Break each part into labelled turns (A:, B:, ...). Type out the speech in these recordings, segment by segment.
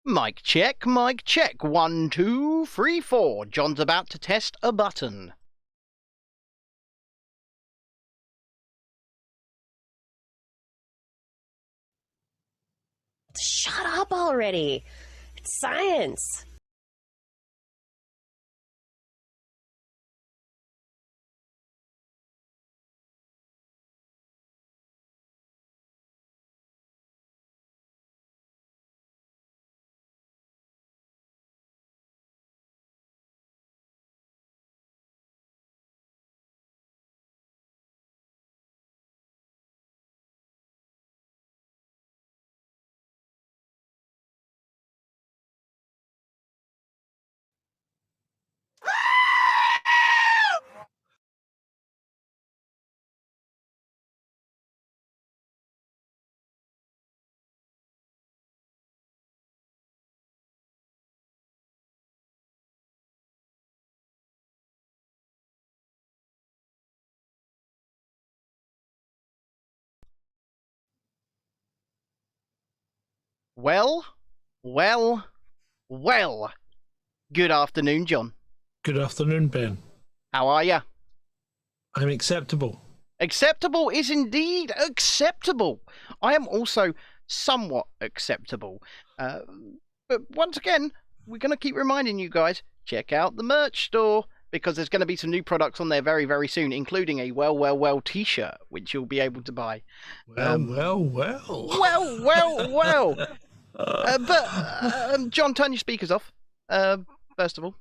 A: Mic check, mic check. 1, 2, 3, 4. John's about to test a button.
B: Shut up already. It's science.
A: Well. Good afternoon, John.
C: Good afternoon, Ben.
A: How are you?
C: I'm acceptable.
A: Acceptable is indeed acceptable. I am also somewhat acceptable. But once again, we're going to keep reminding you guys, check out the merch store, because there's going to be some new products on there very, very soon, including a well t-shirt, which you'll be able to buy.
C: Well.
A: But John, turn your speakers off, first of all.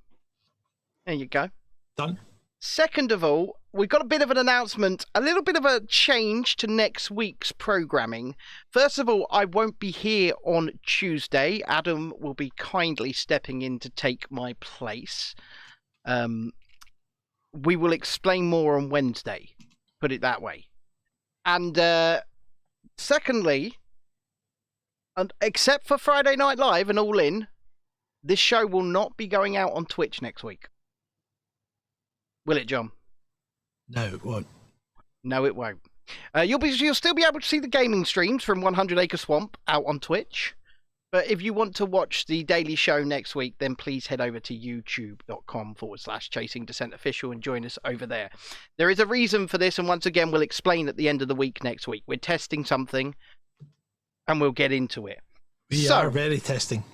A: There you go.
C: Done.
A: Second of all, we've got a bit of an announcement, a little bit of a change to next week's programming. First of all, I won't be here on Tuesday. Adam will be kindly stepping in to take my place. We will explain more on Wednesday, put it that way. And secondly, except for Friday Night Live and All In, this show will not be going out on Twitch next week. Will it, John?
C: No, it won't.
A: No, it won't. You'll still be able to see the gaming streams from 100 Acre Swamp out on Twitch. But if you want to watch the daily show next week, then please head over to youtube.com/Chasing Dissent Official and join us over there. There is a reason for this, and once again, we'll explain at the end of the week next week. We're testing something, and we'll get into it.
C: We are very testing.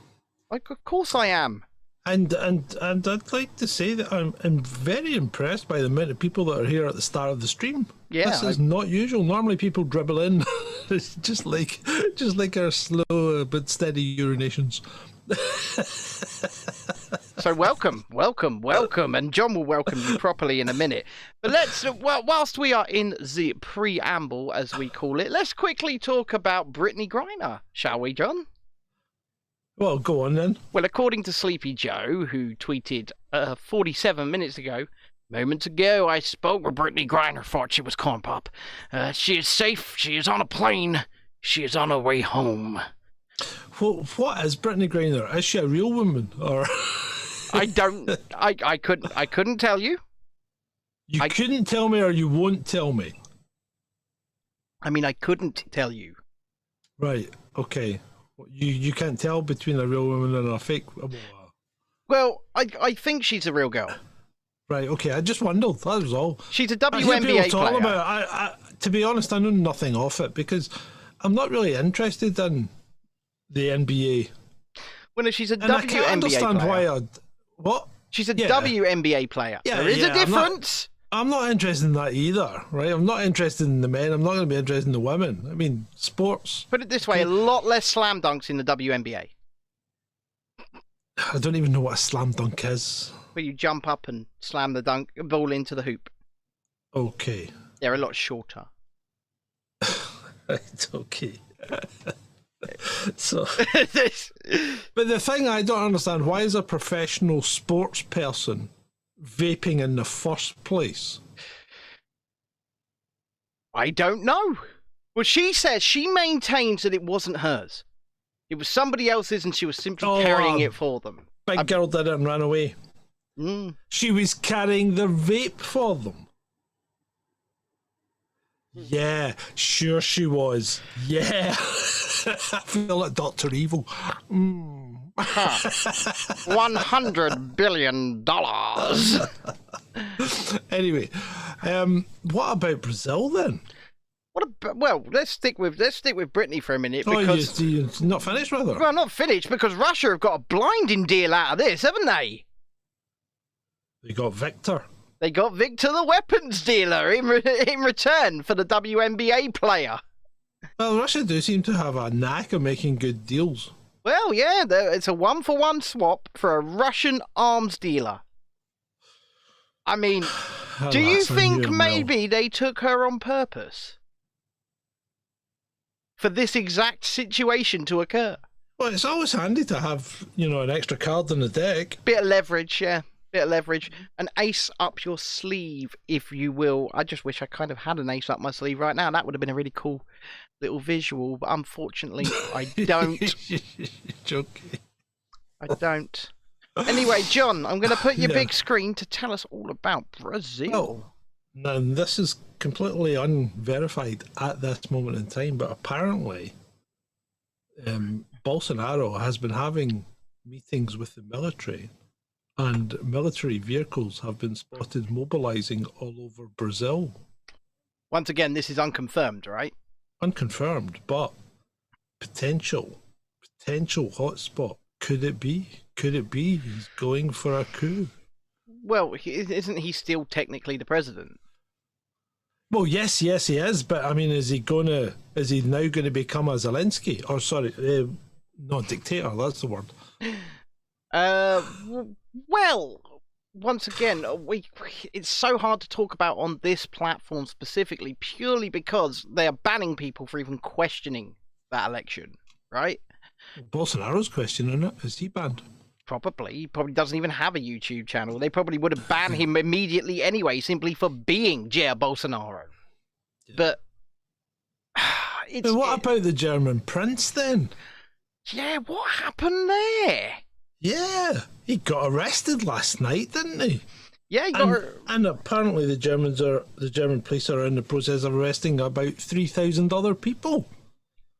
A: Of course I am.
C: And I'd like to say that I'm very impressed by the amount of people that are here at the start of the stream.
A: Yeah,
C: this is not usual. Normally people dribble in, it's just like our slow but steady urinations.
A: So welcome, and John will welcome you properly in a minute. But whilst we are in the preamble, as we call it, let's quickly talk about Brittany Griner, shall we, John?
C: Well, go on then.
A: Well, according to Sleepy Joe, who tweeted 47 minutes ago, moments ago I spoke with Brittany Griner, thought she was corn pop. She is safe, she is on a plane, she is on her way home.
C: Well, what is Brittany Griner? Is she a real woman, or?
A: I couldn't tell you.
C: You couldn't tell me, or you won't tell me?
A: I mean, I couldn't tell you.
C: Right, okay. You can't tell between a real woman and a fake.
A: Well, I think she's a real girl.
C: Right, okay. I just wondered. That was all.
A: She's a WNBA player.
C: I, to be honest, I know nothing of it because I'm not really interested in the NBA.
A: Well, no, she's a
C: and
A: WNBA
C: I can't understand
A: player.
C: What?
A: She's a WNBA player.
C: Yeah,
A: there is a difference.
C: I'm not interested in that either, right? I'm not interested in the men. I'm not going to be interested in the women. I mean, sports.
A: Put it this way, a lot less slam dunks in the WNBA.
C: I don't even know what a slam dunk is.
A: Where you jump up and slam the ball into the hoop.
C: Okay.
A: They're a lot shorter.
C: Right, okay. So, but the thing I don't understand, why is a professional sports person vaping in the first place?
A: I don't know. Well, she maintains that it wasn't hers. It was somebody else's and she was simply carrying it for them.
C: Big girl did it and ran away.
A: Mm.
C: She was carrying the vape for them. Yeah, sure she was. Yeah. I feel like Dr. Evil.
A: $100 billion.
C: Anyway, what about Brazil then?
A: Well, let's stick with Brittany for a minute because
C: you're not finished with her?
A: Well, not finished because Russia have got a blinding deal out of this, haven't they?
C: They got Victor.
A: They got Victor the weapons dealer in return for the WNBA player.
C: Well, Russia do seem to have a knack of making good deals.
A: Well, yeah, it's a 1-for-1 swap for a Russian arms dealer. I mean, do you think maybe they took her on purpose? For this exact situation to occur?
C: Well, it's always handy to have, an extra card in the deck.
A: Bit of leverage, yeah. Bit of leverage. An ace up your sleeve, if you will. I just wish I kind of had an ace up my sleeve right now. That would have been a really cool little visual, but unfortunately, I don't.
C: Joking.
A: I don't. Anyway, John, I'm going to put your big screen to tell us all about Brazil.
C: Oh, now this is completely unverified at this moment in time, but apparently, Bolsonaro has been having meetings with the military. And military vehicles have been spotted mobilizing all over Brazil.
A: Once again, this is unconfirmed, right?
C: Unconfirmed, but potential hotspot. Could it be? He's going for a coup?
A: Well, isn't he still technically the president?
C: Well, yes, he is. But I mean, is he now going to become a Zelensky? Or sorry, not dictator. That's the word.
A: Well, once again, it's so hard to talk about on this platform specifically, purely because they are banning people for even questioning that election, right?
C: Bolsonaro's questioning it. Is he banned?
A: Probably. He probably doesn't even have a YouTube channel. They probably would have banned him immediately anyway, simply for being Jair Bolsonaro. Yeah. But
C: what about the German prince then?
A: Yeah, what happened there?
C: Yeah, he got arrested last night, didn't he?
A: Yeah,
C: and apparently the German police are in the process of arresting about 3,000 other people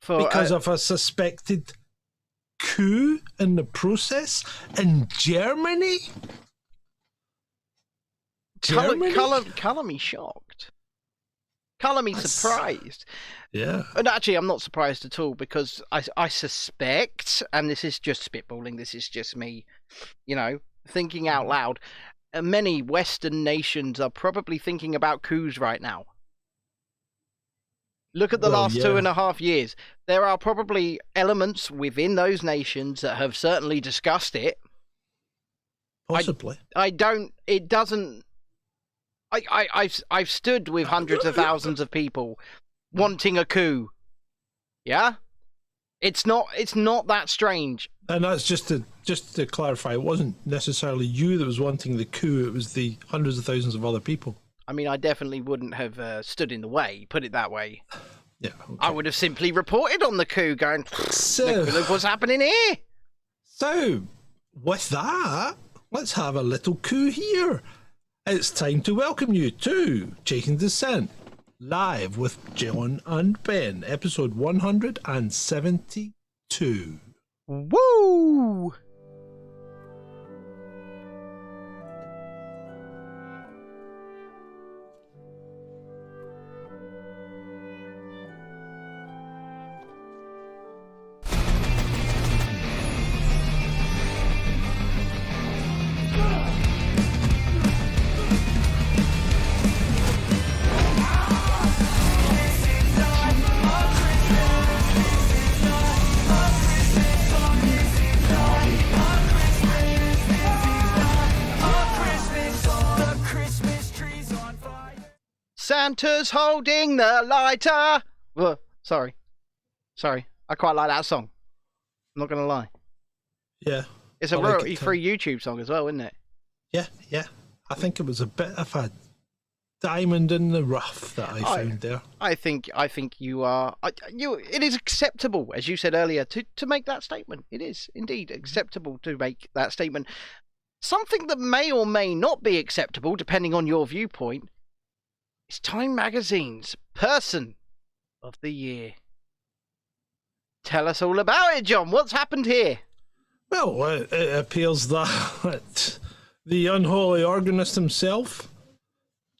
C: because of a suspected coup in the process in Germany.
A: Colour me shocked. Colour me surprised.
C: Yeah.
A: And actually, I'm not surprised at all because I suspect, and this is just spitballing, this is just me, thinking out loud, many Western nations are probably thinking about coups right now. Look at the last 2.5 years. There are probably elements within those nations that have certainly discussed it.
C: Possibly.
A: I've stood with hundreds of thousands of people wanting a coup. Yeah? It's not that strange.
C: And that's just to clarify, it wasn't necessarily you that was wanting the coup, it was the hundreds of thousands of other people.
A: I mean, I definitely wouldn't have stood in the way, put it that way.
C: Yeah. Okay.
A: I would have simply reported on the coup, going, look what's happening here.
C: So, with that, let's have a little coup here. It's time to welcome you to Chasing Dissent, live with John and Ben, episode 172.
A: Woo! Santa's holding the lighter. Sorry. I quite like that song. I'm not going to lie.
C: Yeah.
A: It's a royalty-free YouTube song as well, isn't it?
C: Yeah. I think it was a bit of a diamond in the rough that I found there.
A: I think you are. It is acceptable, as you said earlier, to make that statement. It is indeed acceptable to make that statement. Something that may or may not be acceptable, depending on your viewpoint, is Time Magazine's Person of the Year. Tell us all about it, John. What's happened here?
C: Well, it appears that the unholy organist himself,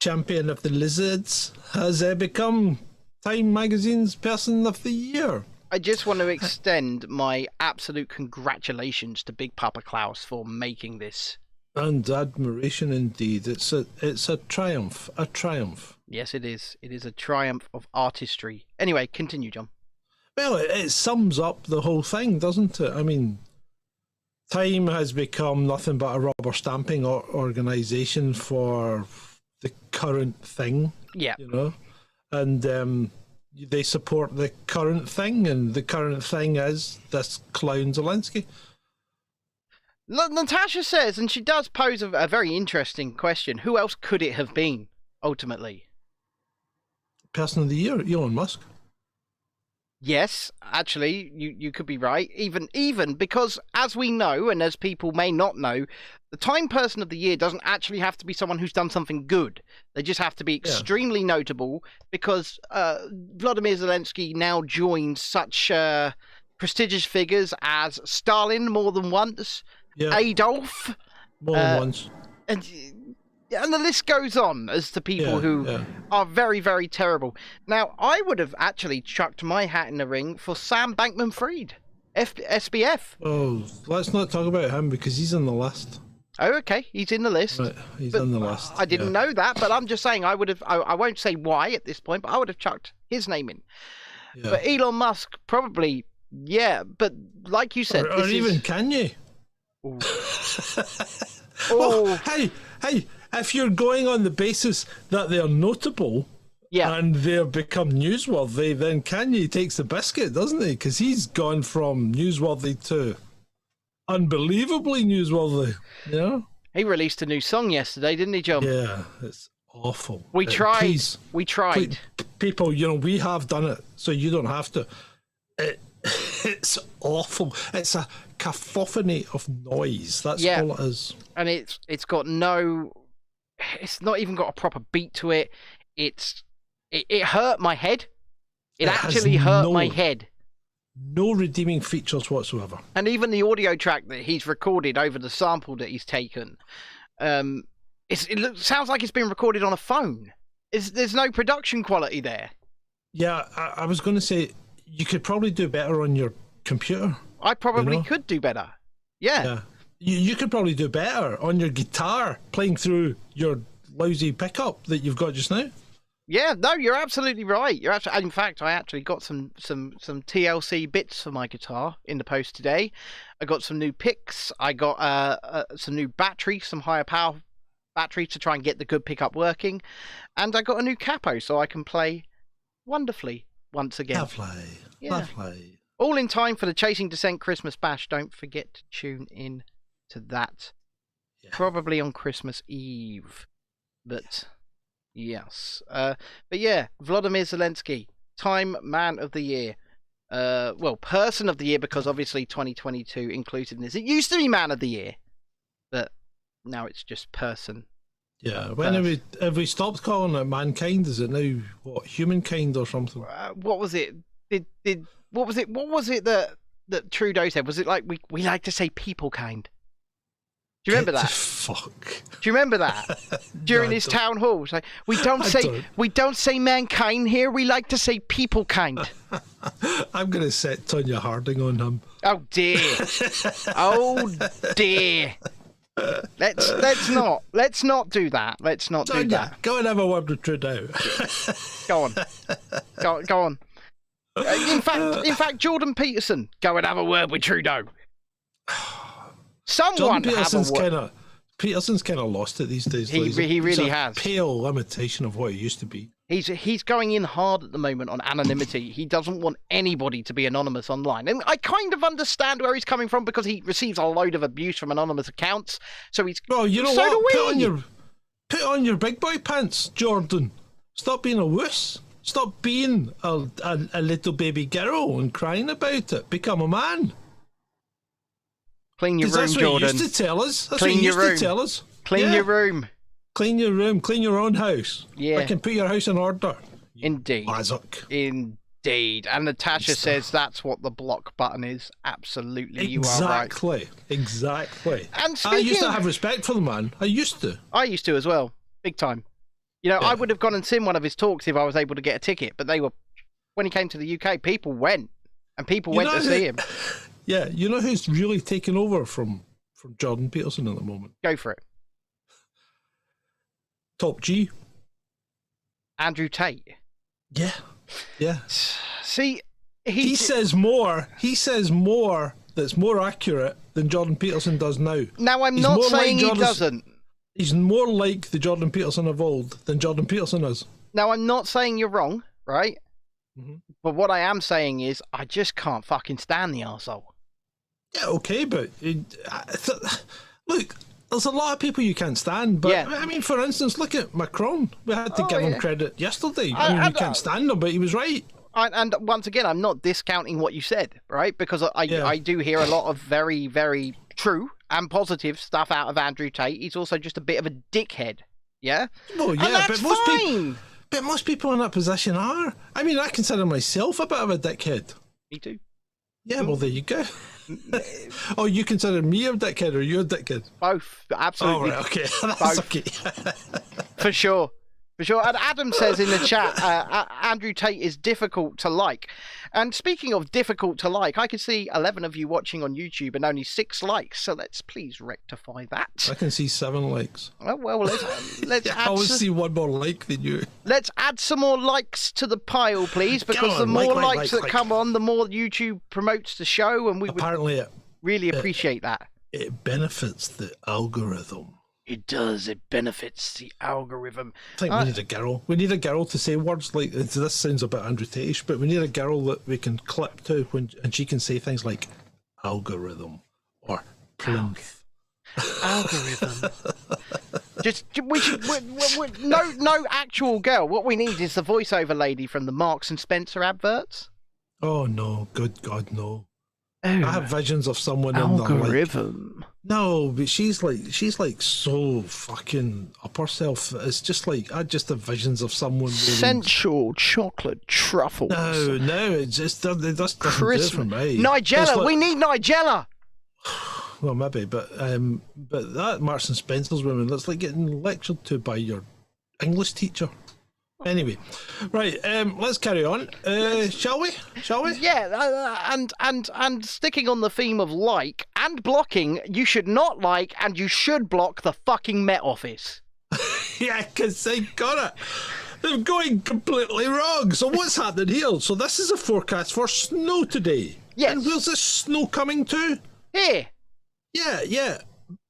C: champion of the lizards, has become Time Magazine's Person of the Year.
A: I just want to extend my absolute congratulations to Big Papa Klaus for making this.
C: And admiration indeed. It's a triumph. A triumph.
A: Yes, it is. It is a triumph of artistry. Anyway, continue, John.
C: Well, it sums up the whole thing, doesn't it? I mean, Time has become nothing but a rubber stamping organisation for the current thing.
A: Yeah.
C: You know? And they support the current thing, and the current thing is this clown Zelensky.
A: Natasha says, and she does pose a very interesting question, who else could it have been, ultimately?
C: Person of the Year, Elon Musk.
A: Yes, actually, you could be right. Even because, as we know, and as people may not know, the Time Person of the Year doesn't actually have to be someone who's done something good. They just have to be extremely notable, because Vladimir Zelensky now joins such prestigious figures as Stalin more than once, Adolf
C: more than once,
A: and the list goes on as to people who are very, very terrible. Now, I would have actually chucked my hat in the ring for Sam Bankman-Fried, SBF.
C: Oh, let's not talk about him because he's on the list.
A: Oh, okay, he's in the list.
C: Right, he's on the list.
A: I didn't know that, but I'm just saying I would have. I won't say why at this point, but I would have chucked his name in. Yeah. But Elon Musk probably, but like you said,
C: or even Kanye. Well, hey. If you're going on the basis that they're notable and they've become newsworthy, then Kanye takes the biscuit, doesn't he? Because he's gone from newsworthy to unbelievably newsworthy. Yeah.
A: He released a new song yesterday, didn't he, John?
C: Yeah, it's awful.
A: We tried.
C: Please,
A: we tried.
C: People, we have done it, so you don't have to. It's awful. It's a cacophony of noise. That's all it is.
A: And it's got no. It's not even got a proper beat to it. It hurt my head. It actually hurt my head.
C: No redeeming features whatsoever.
A: And even the audio track that he's recorded over the sample that he's taken, it sounds like it's been recorded on a phone. There's no production quality there.
C: Yeah, I was going to say you could probably do better on your computer.
A: I probably could do better. Yeah.
C: You could probably do better on your guitar playing through your lousy pickup that you've got just now.
A: Yeah, no, you're absolutely right. In fact, I actually got some TLC bits for my guitar in the post today. I got some new picks. I got some new batteries, some higher power batteries to try and get the good pickup working. And I got a new capo so I can play wonderfully once again.
C: Lovely.
A: All in time for the Chasing Dissent Christmas Bash. Don't forget to tune in to that. Probably on Christmas Eve. But yes. Vladimir Zelensky, Time Man of the Year. Person of the Year, because obviously 2022 inclusiveness. It used to be Man of the Year, but now it's just Person.
C: Yeah, when have we stopped calling it mankind? Is it now humankind or something?
A: What was it? What was it that Trudeau said? Was it like we like to say people kind? Do you remember that?
C: Fuck.
A: Do you remember that during his town hall? Like, we don't say mankind here. We like to say people kind.
C: I'm gonna set Tonya Harding on him.
A: Oh dear. Oh dear. Let's not do that. Let's not do that.
C: Go and have a word with Trudeau.
A: Go on. In fact, Jordan Peterson, go and have a word with Trudeau. Someone
C: Peterson's kind of lost it these days.
A: He really has.
C: Pale imitation of what he used to be.
A: He's going in hard at the moment on anonymity. He doesn't want anybody to be anonymous online. And I kind of understand where he's coming from because he receives a load of abuse from anonymous accounts. So he's
C: Put on your big boy pants, Jordan. Stop being a wuss. Stop being a little baby girl and crying about it. Become a man.
A: Clean your room, Jordan.
C: That's what he used to tell us. Clean your room. Clean your room. Clean your own house.
A: Yeah.
C: I can put your house in order.
A: Indeed.
C: Mazuk.
A: Indeed. Indeed. And Natasha says that's what the block button is. Absolutely, you are right.
C: Exactly.
A: And
C: I used to have respect for the man. I used to as
A: well. Big time. You know, I would have gone and seen one of his talks if I was able to get a ticket, but when he came to the UK, people went. And people went to see him.
C: Yeah, you know who's really taken over from Jordan Peterson at the moment?
A: Go for it.
C: Top G.
A: Andrew Tate.
C: Yeah.
A: See,
C: he says more. He says more that's more accurate than Jordan Peterson does now.
A: Now, I'm not saying he doesn't.
C: He's more like the Jordan Peterson of old than Jordan Peterson is. Now,
A: I'm not saying you're wrong, right?
C: Mm-hmm.
A: But what I am saying is, I just can't fucking stand the arsehole.
C: Yeah, okay, but look, there's a lot of people you can't stand. But I mean, for instance, look at Macron. We had to give him credit yesterday. I mean, you can't stand him, but he was right.
A: And once again, I'm not discounting what you said, right? Because I do hear a lot of very, very true and positive stuff out of Andrew Tate. He's also just a bit of a dickhead. Yeah?
C: Well, yeah,
A: and that's fine.
C: But most people in that position are. I mean, I consider myself a bit of a dickhead.
A: Me too.
C: Yeah, well, there you go. Oh, you consider me a dickhead or you're a dickhead?
A: Both, absolutely.
C: Oh, right, okay. That's okay.
A: For sure. And Adam says in the chat, Andrew Tate is difficult to like. And speaking of difficult to like, I can see 11 of you watching on YouTube and only 6 likes. So let's please rectify that.
C: I can see 7 likes.
A: Oh, well, let's add.
C: I always see one more like than you.
A: Let's add some more likes to the pile, please, because the more likes that come on, the more YouTube promotes the show, and we would really appreciate that.
C: It benefits the algorithm.
A: It does. It benefits the algorithm.
C: I think we need a girl. We need a girl to say words like, this sounds a bit Andrew Tate-ish, but we need a girl that we can clip to and she can say things like algorithm or plinth.
A: Algorithm. No actual girl. What we need is the voiceover lady from the Marks and Spencer adverts.
C: Oh no, good God, no.
A: Oh,
C: I have visions of someone
A: algorithm.
C: In no, but she's like so fucking up herself. It's just like I just have visions of someone.
A: Sensual chocolate truffles.
C: No, it just doesn't do it for me.
A: Nigella, we need Nigella.
C: Well, maybe, but that Marks and Spencer's woman, that's like getting lectured to by your English teacher. Anyway, right, let's carry on. Shall we?
A: Yeah, and sticking on the theme of like and blocking, you should not like and you should block the fucking Met Office.
C: Yeah, because they got it. They're going completely wrong. So what's happening here? So this is a forecast for snow today.
A: Yes.
C: And where's this snow coming to?
A: Here.
C: Yeah.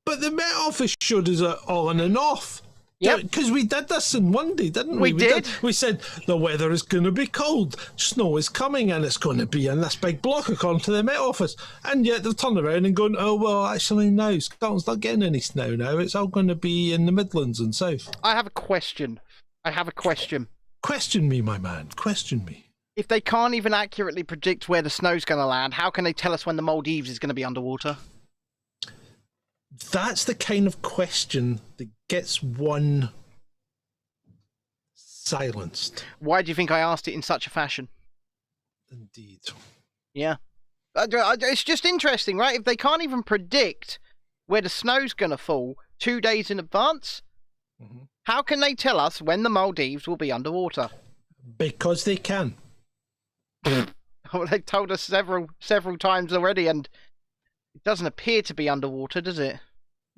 C: But the Met Office showed us it on and off.
A: Yeah,
C: because we did this in one day, didn't we?
A: We did.
C: We said the weather is going to be cold, snow is coming, and it's going to be in this big block according to the Met Office. And yet they've turned around and gone, oh, well, actually, no, Scotland's not getting any snow now. It's all going to be in the Midlands and South.
A: I have a question.
C: Question me, my man. Question me.
A: If they can't even accurately predict where the snow's going to land, how can they tell us when the Maldives is going to be underwater?
C: That's the kind of question that gets one silenced.
A: Why do you think I asked it in such a fashion?
C: Indeed.
A: Yeah. It's just interesting, right? If they can't even predict where the snow's going to fall 2 days in advance, how can they tell us when the Maldives will be underwater?
C: Because they can.
A: Well, they've told us several times already, and it doesn't appear to be underwater, does it?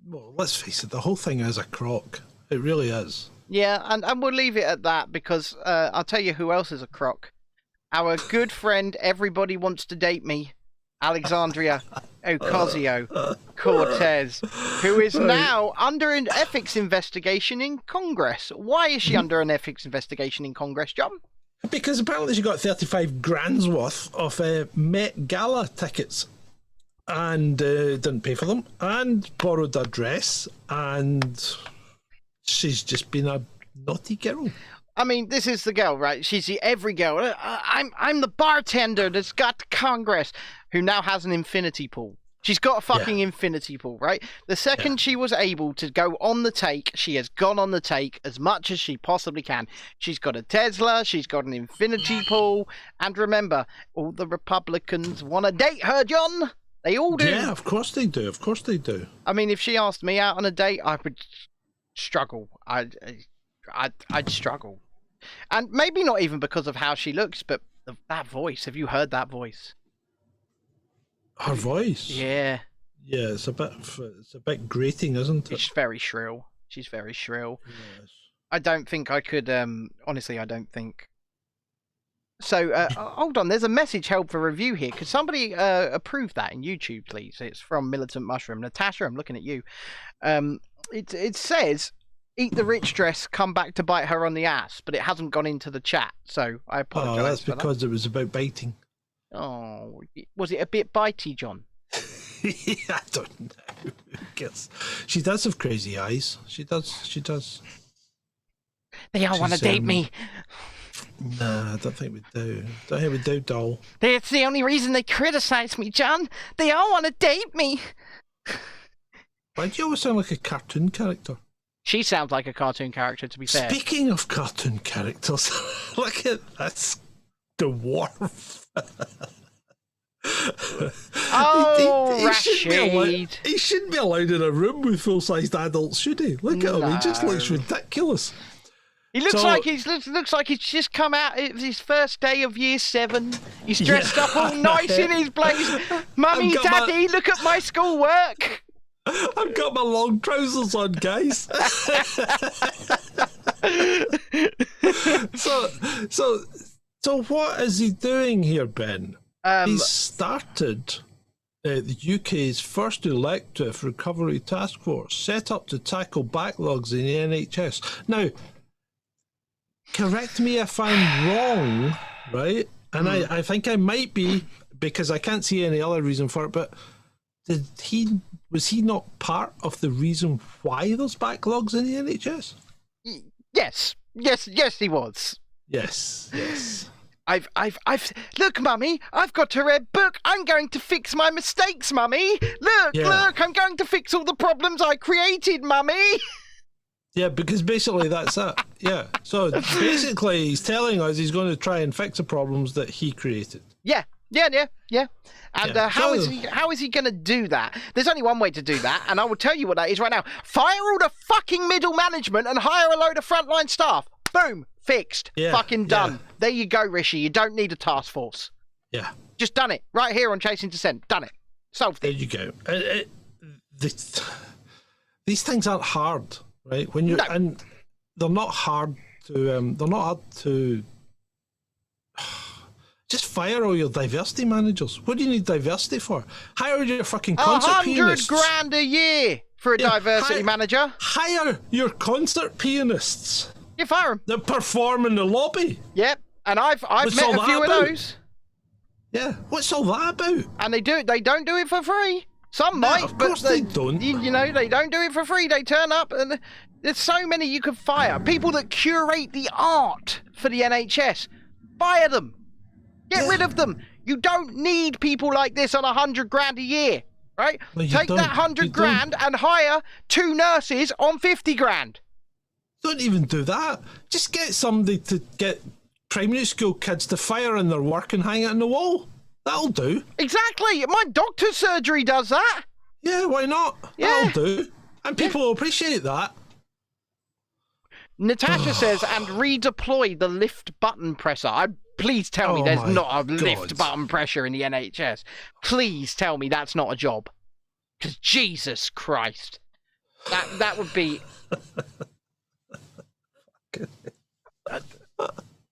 C: Well, let's face it, the whole thing is a crock. It really is.
A: Yeah, and we'll leave it at that because I'll tell you who else is a crock. Our good friend, everybody wants to date me, Alexandria Ocasio-Cortez, who is now under an ethics investigation in Congress. Why is she under an ethics investigation in Congress, John?
C: Because apparently she got 35 grand's worth of Met Gala tickets. And didn't pay for them, and borrowed a dress, and she's just been a naughty girl.
A: I mean, this is the girl, right? She's the every girl. I'm the bartender that's got to Congress, who now has an infinity pool. She's got a fucking infinity pool, right? The second she was able to go on the take, she has gone on the take as much as she possibly can. She's got a Tesla, she's got an infinity pool, and remember, all the Republicans want to date her, John. They all do.
C: Yeah, of course they do. Of course they do.
A: I mean, if she asked me out on a date, I would struggle. I'd struggle. And maybe not even because of how she looks, but that voice. Have you heard that voice?
C: Her voice?
A: Yeah.
C: Yeah, it's a bit grating, isn't it?
A: She's very shrill. She's very shrill.
C: Yes.
A: I don't think I could, honestly, I don't think. So, hold on, there's a message held for review here. Could somebody approve that in YouTube, please? It's from Militant Mushroom. Natasha, I'm looking at you. It says, eat the rich dress, come back to bite her on the ass, but it hasn't gone into the chat, so I apologise.
C: Oh, that's because it was about biting.
A: Oh, was it a bit bitey, John?
C: I don't know. Guess she does have crazy eyes. She does.
A: They all want to date me.
C: Nah, I don't think we do. Don't think we do, doll.
A: That's the only reason they criticise me, John. They all want to date me.
C: Why do you always sound like a cartoon character?
A: She sounds like a cartoon character, to be fair.
C: Speaking of cartoon characters, look at that dwarf.
A: Oh,
C: Rashid. He shouldn't be allowed in a room with full-sized adults, should he? Look at him. He just looks ridiculous.
A: He looks like he's just come out. It's his first day of year 7. He's dressed up all nice in his blazer. Mummy, Daddy, look at my schoolwork.
C: I've got my long trousers on, guys. So what is he doing here, Ben? He's started the UK's first elective recovery task force, set up to tackle backlogs in the NHS. Now, correct me if I'm wrong, right? And I think I might be, because I can't see any other reason for it, but was he not part of the reason why there's backlogs in the NHS?
A: Yes, he was.
C: Yes.
A: I've look, Mummy, I've got a red book. I'm going to fix my mistakes, Mummy. Look, I'm going to fix all the problems I created, Mummy.
C: Yeah, because basically that's it. Yeah. So basically he's telling us he's going to try and fix the problems that he created. Yeah.
A: And how is he going to do that? There's only one way to do that, and I will tell you what that is right now. Fire all the fucking middle management and hire a load of frontline staff. Boom. Fixed. Fucking done. Yeah. There you go, Rishi. You don't need a task force.
C: Yeah.
A: Just done it. Right here on Chasing Dissent. Done it. Solved it.
C: There you go. These things aren't hard, right? When you're and they're not hard to just fire all your diversity managers. What do you need diversity for? Hire your fucking concert pianists.
A: $100,000 a year for a diversity manager.
C: Hire your concert pianists.
A: You fire them.
C: That perform in the lobby.
A: Yep, and I've met a few of those.
C: Yeah, what's all that about?
A: And they don't do it for free. Some might,
C: of course they don't.
A: You know, they don't do it for free. They turn up, and there's so many you could fire. People that curate the art for the NHS. Fire them. Get rid of them. You don't need people like this on $100,000 a year, right?
C: Well,
A: take that $100,000 and hire 2 nurses on $50,000.
C: Don't even do that. Just get somebody to get primary school kids to fire in their work and hang it on the wall. That'll do. Exactly.
A: My doctor's surgery does that.
C: Yeah, why not?
A: Yeah.
C: That'll do. And people will appreciate that.
A: Natasha says, and redeploy the lift button presser. Please tell me there's not a lift button pressure in the NHS. Please tell me that's not a job. Because Jesus Christ. That would be...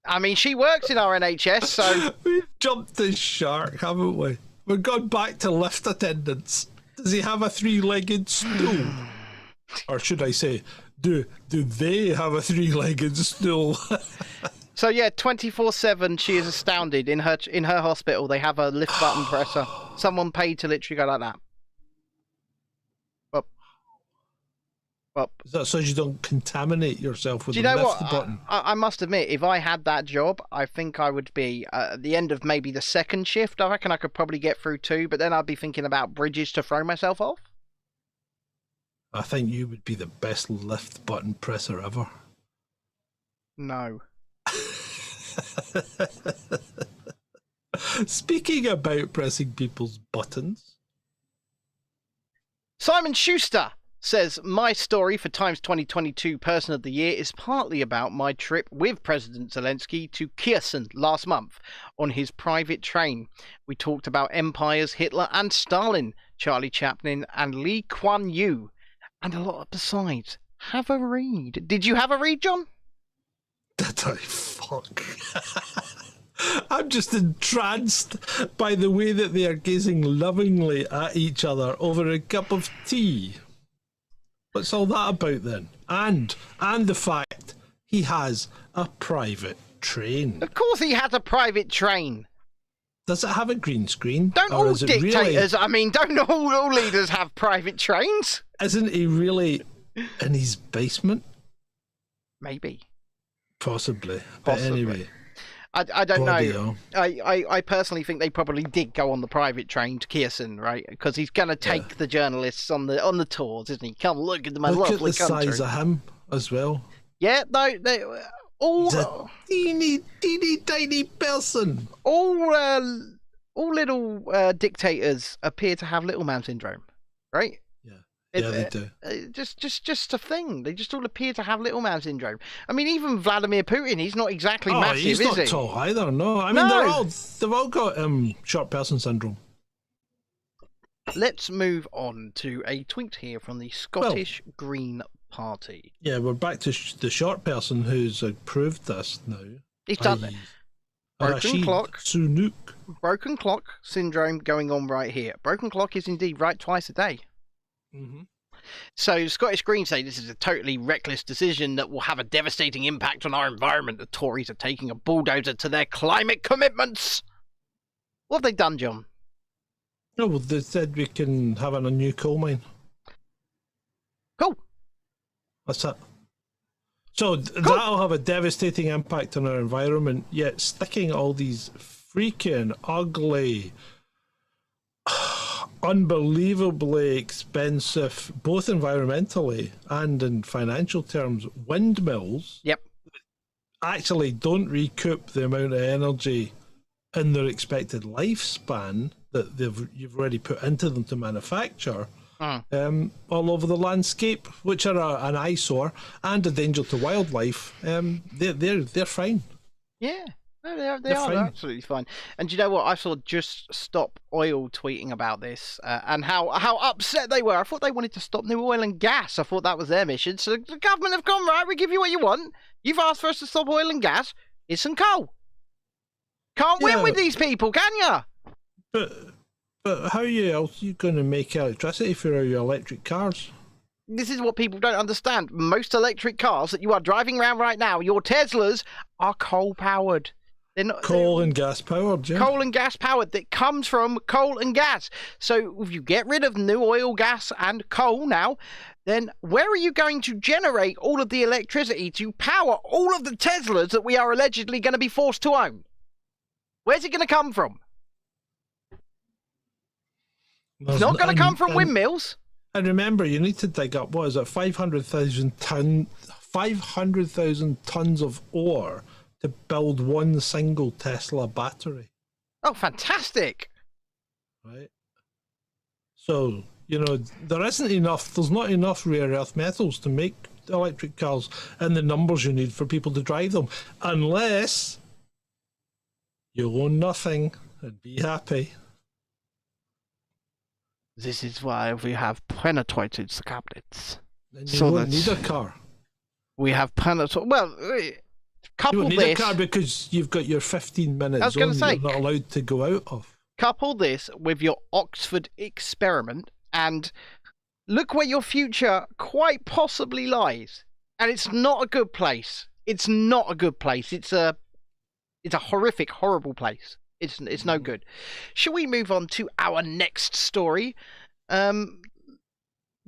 A: I mean, she works in our NHS, so...
C: We've jumped the shark, haven't we? We've gone back to lift attendants. Does he have a 3-legged stool? Or should I say, do they have a 3-legged stool?
A: So yeah, 24/7, she is astounded. In her hospital, they have a lift button presser. Someone paid to literally go like that. Well,
C: is that so you don't contaminate yourself with
A: do you
C: the
A: know
C: lift
A: what?
C: button?
A: I must admit, if I had that job, I think I would be at the end of maybe the second shift. I reckon I could probably get through 2, but then I'd be thinking about bridges to throw myself off.
C: I think you would be the best lift button presser ever.
A: No.
C: Speaking about pressing people's buttons,
A: Simon Schuster says, my story for Times 2022 Person of the Year is partly about my trip with President Zelensky to Kherson last month on his private train. We talked about empires, Hitler and Stalin, Charlie Chaplin and Lee Kuan Yew, and a lot besides. Have a read. Did you have a read, John?
C: did I fuck? I'm just entranced by the way that they are gazing lovingly at each other over a cup of tea. What's all that about then? And the fact he has a private train.
A: Of course he has a private train.
C: Does it have a green screen?
A: Don't all dictators, don't all leaders have private trains?
C: Isn't he really in his basement?
A: Maybe.
C: Possibly. But anyway.
A: I don't know.
C: Hell.
A: I personally think they probably did go on the private train to Kherson, right? Because he's going to take the journalists on the tours, isn't he? Come look at my lovely country.
C: Look at the size of him as well.
A: Yeah, no, they all.
C: He's a teeny tiny person.
A: All little dictators appear to have little man syndrome, right?
C: Yeah, they do.
A: Just a thing. They just all appear to have little man syndrome. I mean, even Vladimir Putin, he's not exactly massive,
C: he's
A: is he?
C: not tall either, no. I mean, they've all got short person syndrome.
A: Let's move on to a tweet here from the Scottish Green Party.
C: Yeah, we're back to the short person who's approved this now.
A: He's done it. Broken clock.
C: Sunuk.
A: Broken clock syndrome going on right here. Broken clock is indeed right twice a day.
C: Mm-hmm.
A: So Scottish Greens say this is a totally reckless decision that will have a devastating impact on our environment. The Tories are taking a bulldozer to their climate commitments. What have they done, John?
C: Oh, well, they said we can have a new coal mine.
A: Cool.
C: That's it. So that'll have a devastating impact on our environment, yet sticking all these freaking ugly, unbelievably expensive, both environmentally and in financial terms, windmills actually don't recoup the amount of energy in their expected lifespan that you've already put into them to manufacture all over the landscape, which are an eyesore and a danger to wildlife. They're fine.
A: Yeah. No, they are absolutely fine. And do you know what? I saw Just Stop Oil tweeting about this and how upset they were. I thought they wanted to stop new oil and gas. I thought that was their mission. So the government have gone, right, we give you what you want. You've asked for us to stop oil and gas. Here's some coal. Can't win with these people, can you?
C: But how else are you going to make electricity for your electric cars?
A: This is what people don't understand. Most electric cars that you are driving around right now, your Teslas, are coal-powered.
C: Coal and gas powered, yeah.
A: Coal and gas powered. That comes from coal and gas. So if you get rid of new oil, gas and coal now, then where are you going to generate all of the electricity to power all of the Teslas that we are allegedly going to be forced to own? Where's it going to come from? It's not going to come from windmills.
C: And remember, you need to dig up, what is it, 500,000 tons of ore to build one single Tesla battery.
A: Oh, fantastic.
C: Right. So, there's not enough rare earth metals to make electric cars in the numbers you need for people to drive them, unless you own nothing and be happy.
A: This is why we have penetrated the cabinets.
C: And you won't need a car.
A: We have penetrated. Well, couple
C: you won't need a car because you've got your 15-minute zone you're not allowed to go out of.
A: Couple this with your Oxford experiment, and look where your future quite possibly lies. And it's not a good place. It's not a good place. It's a horrific, horrible place. It's no good. Shall we move on to our next story?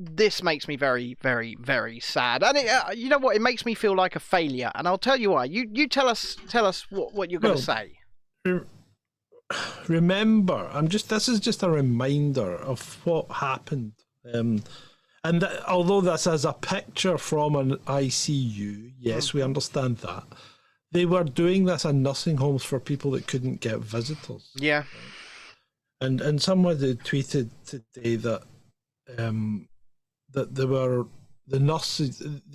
A: this makes me very, very, very sad. And you know what? It makes me feel like a failure. And I'll tell you why. You tell us what you're going to say.
C: Remember, this is just a reminder of what happened. Although this is a picture from an ICU, yes, we understand that. They were doing this in nursing homes for people that couldn't get visitors.
A: Yeah.
C: And somebody tweeted today that that they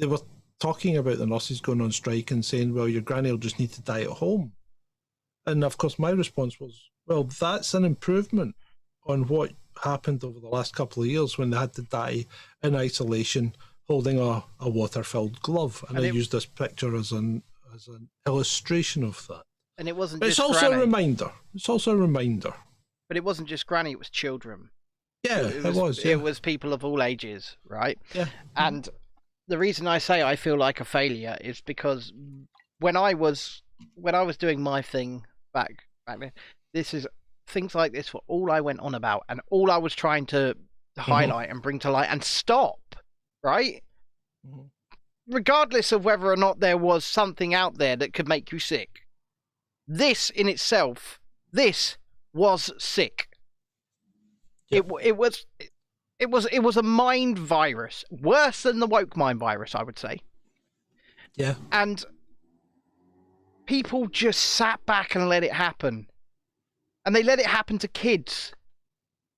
C: were talking about the nurses going on strike and saying, well, your granny will just need to die at home. And of course my response was, well, that's an improvement on what happened over the last couple of years when they had to die in isolation holding a water-filled glove. And I used this picture as an illustration of that.
A: And it wasn't
C: but
A: just
C: it's also
A: granny.
C: a reminder. It's also a reminder.
A: But it wasn't just granny, it was children.
C: Yeah, it was.
A: It was people of all ages, right?
C: Yeah.
A: And the reason I say I feel like a failure is because when I was doing my thing back then, things like this were all I went on about and all I was trying to highlight and bring to light and stop, right? Regardless of whether or not there was something out there that could make you sick. This in itself, this was sick. Yep. It was a mind virus, worse than the woke mind virus, I would say.
C: Yeah.
A: And people just sat back and let it happen. And they let it happen to kids.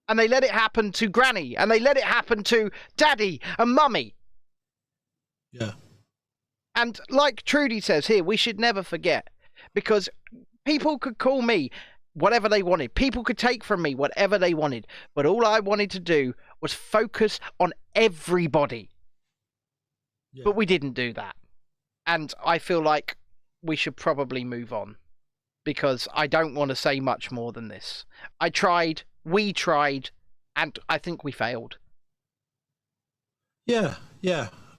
A: And they let it happen to granny. And they let it happen to daddy and mummy.
C: Yeah.
A: And like Trudy says here, we should never forget. Because people could call me whatever they wanted. People could take from me whatever they wanted. But all I wanted to do was focus on everybody. Yeah. But we didn't do that. And I feel like we should probably move on. Because I don't want to say much more than this. I tried, we tried, and I think we failed.
C: Yeah.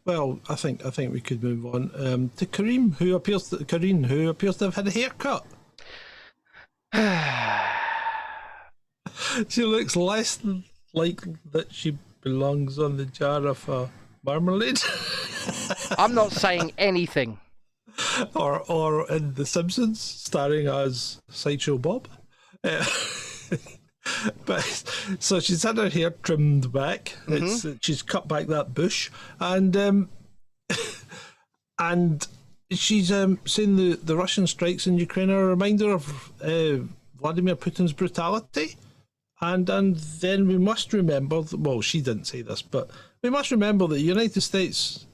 C: Well, I think we could move on to Karine, who appears to have had a haircut. She looks less like that she belongs on the jar of marmalade.
A: I'm not saying anything.
C: Or in The Simpsons, starring as Sideshow Bob. But so she's had her hair trimmed back. She's cut back that bush, and she's saying the Russian strikes in Ukraine are a reminder of Vladimir Putin's brutality. And then we must remember, well, she didn't say this, but we must remember that the United States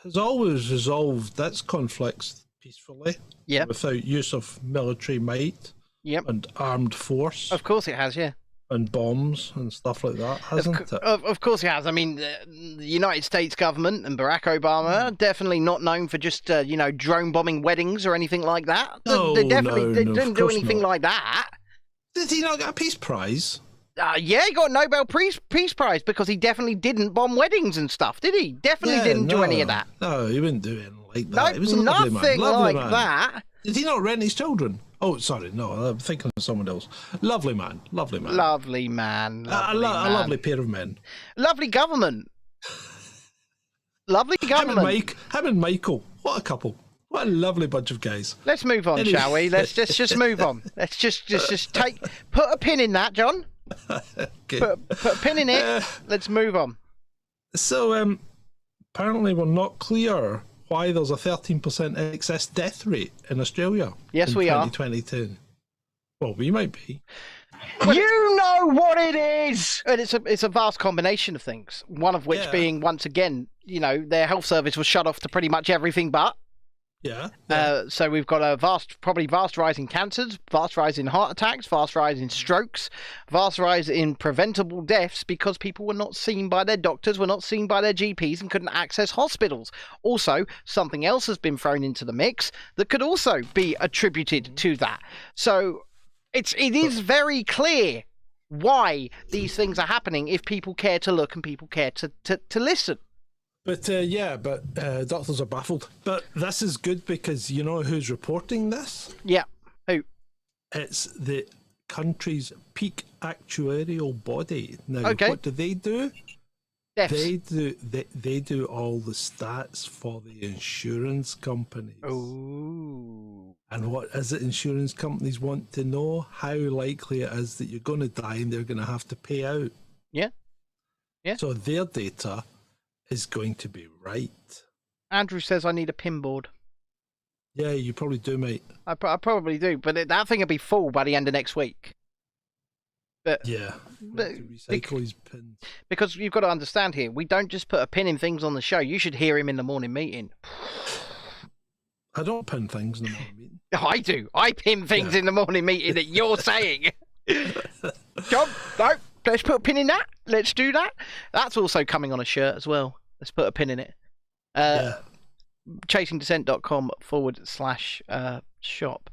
C: has always resolved its conflicts peacefully, without use of military might and armed force.
A: Of course it has, yeah.
C: And bombs and stuff like that, hasn't it?
A: Of course it has. I mean, the United States government and Barack Obama are definitely not known for just, drone bombing weddings or anything like that. They didn't do anything like that.
C: Did he not get a peace prize?
A: Yeah, he got a Nobel Peace Prize because he definitely didn't bomb weddings and stuff, did he? Definitely didn't do any of that.
C: No, he wouldn't do anything like that.
A: No,
C: he was a lovely man.
A: Lovely man. That.
C: Did he not rent his children? Oh, sorry, no, I'm thinking of someone else. Lovely man.
A: Lovely man.
C: A lovely pair of men.
A: Lovely government. Lovely government.
C: Him and Michael, what a couple. What a lovely bunch of guys.
A: Let's move on, shall we? Let's just move on. Let's just put a pin in that, John.
C: Okay.
A: Put a pin in it. Let's move on.
C: So, apparently we're not clear why there's a 13% excess death rate in Australia.
A: Yes, we are.
C: 2022. Well, we might be.
A: You know what it is! And it's a vast combination of things. One of which being, once again, their health service was shut off to pretty much everything but.
C: Yeah.
A: So we've got a vast rise in cancers, vast rise in heart attacks, vast rise in strokes, vast rise in preventable deaths because people were not seen by their doctors, were not seen by their GPs and couldn't access hospitals. Also, something else has been thrown into the mix that could also be attributed to that. So it is very clear why these things are happening if people care to look and people care to listen.
C: But doctors are baffled. But this is good because you know who's reporting this?
A: Yeah. Who?
C: It's the country's peak actuarial body. Now,
A: okay.
C: What do? They do all the stats for the insurance companies.
A: Oh.
C: And what is it insurance companies want to know? How likely it is that you're going to die and they're going to have to pay out.
A: Yeah. Yeah.
C: So their data is going to be right.
A: Andrew says I need a pinboard.
C: Yeah, you probably do, mate.
A: I probably do, but that thing will be full by the end of next week. But
C: yeah, recycle his pins.
A: Because you've got to understand here, we don't just put a pin in things on the show. You should hear him in the morning meeting.
C: I don't pin things in the morning meeting.
A: I do. I pin things in the morning meeting that you're saying. John, no, let's put a pin in that. Let's do that. That's also coming on a shirt as well. Let's put a pin in it. ChasingDissent.com/shop.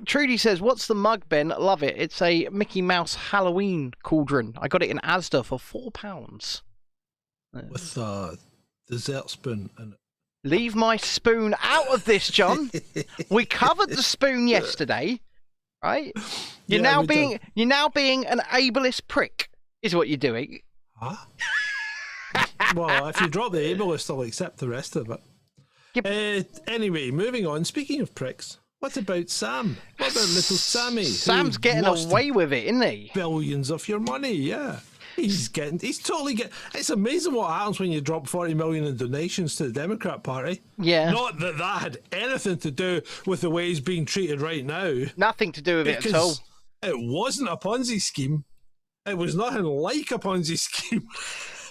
A: Trudy says, what's the mug, Ben? Love it. It's a Mickey Mouse Halloween cauldron. I got it in Asda for £4.
C: With dessert spoon in it.
A: Leave my spoon out of this, John. We covered the spoon yesterday, right? You're now being an ableist prick, is what you're doing.
C: Huh? Well, if you drop the ableist, I'll accept the rest of it. Anyway, moving on. Speaking of pricks, what about Sam? What about little Sammy?
A: Sam's getting away with it, isn't he?
C: Billions of your money, yeah. He's totally getting. It's amazing what happens when you drop 40 million in donations to the Democrat Party.
A: Yeah.
C: Not that had anything to do with the way he's being treated right now.
A: Nothing to do with it at all.
C: It wasn't a Ponzi scheme. It was nothing like a Ponzi scheme.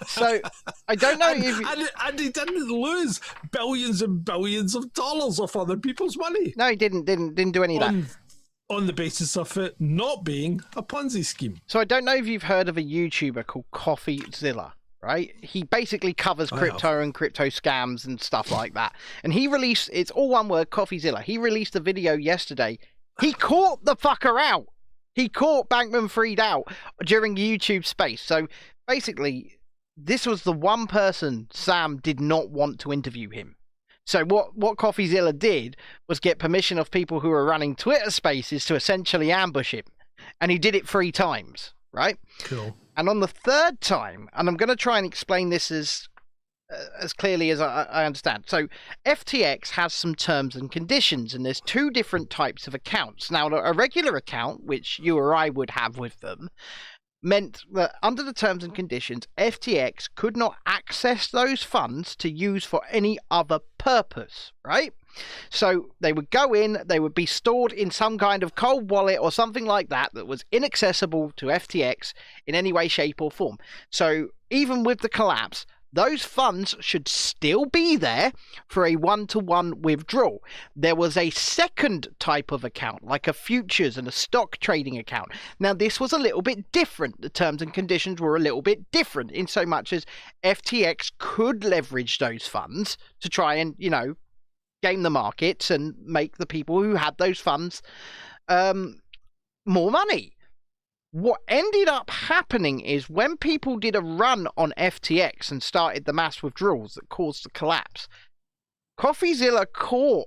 A: So I don't know if
C: and he didn't lose billions and billions of dollars off other people's money.
A: No, he didn't do any of that.
C: On the basis of it not being a Ponzi scheme.
A: So I don't know if you've heard of a YouTuber called CoffeeZilla, right? He basically covers crypto and crypto scams and stuff like that. And he released, it's all one word, CoffeeZilla. He released a video yesterday. He caught the fucker out. He caught Bankman-Fried out during YouTube space. So basically, this was the one person Sam did not want to interview him. So what CoffeeZilla did was get permission of people who were running Twitter spaces to essentially ambush him. And he did it 3 times, right?
C: Cool.
A: And on the 3rd time, and I'm going to try and explain this as clearly as I understand. So FTX has some terms and conditions, and there's 2 different types of accounts. Now, a regular account, which you or I would have with them, meant that under the terms and conditions, FTX could not access those funds to use for any other purpose, right? So they would go in, they would be stored in some kind of cold wallet or something like that was inaccessible to FTX in any way, shape or form. So even with the collapse, those funds should still be there for a one-to-one withdrawal. There was a second type of account, like a futures and a stock trading account. Now, this was a little bit different. The terms and conditions were a little bit different in so much as FTX could leverage those funds to try and, game the markets and make the people who had those funds more money. What ended up happening is when people did a run on FTX and started the mass withdrawals that caused the collapse, CoffeeZilla caught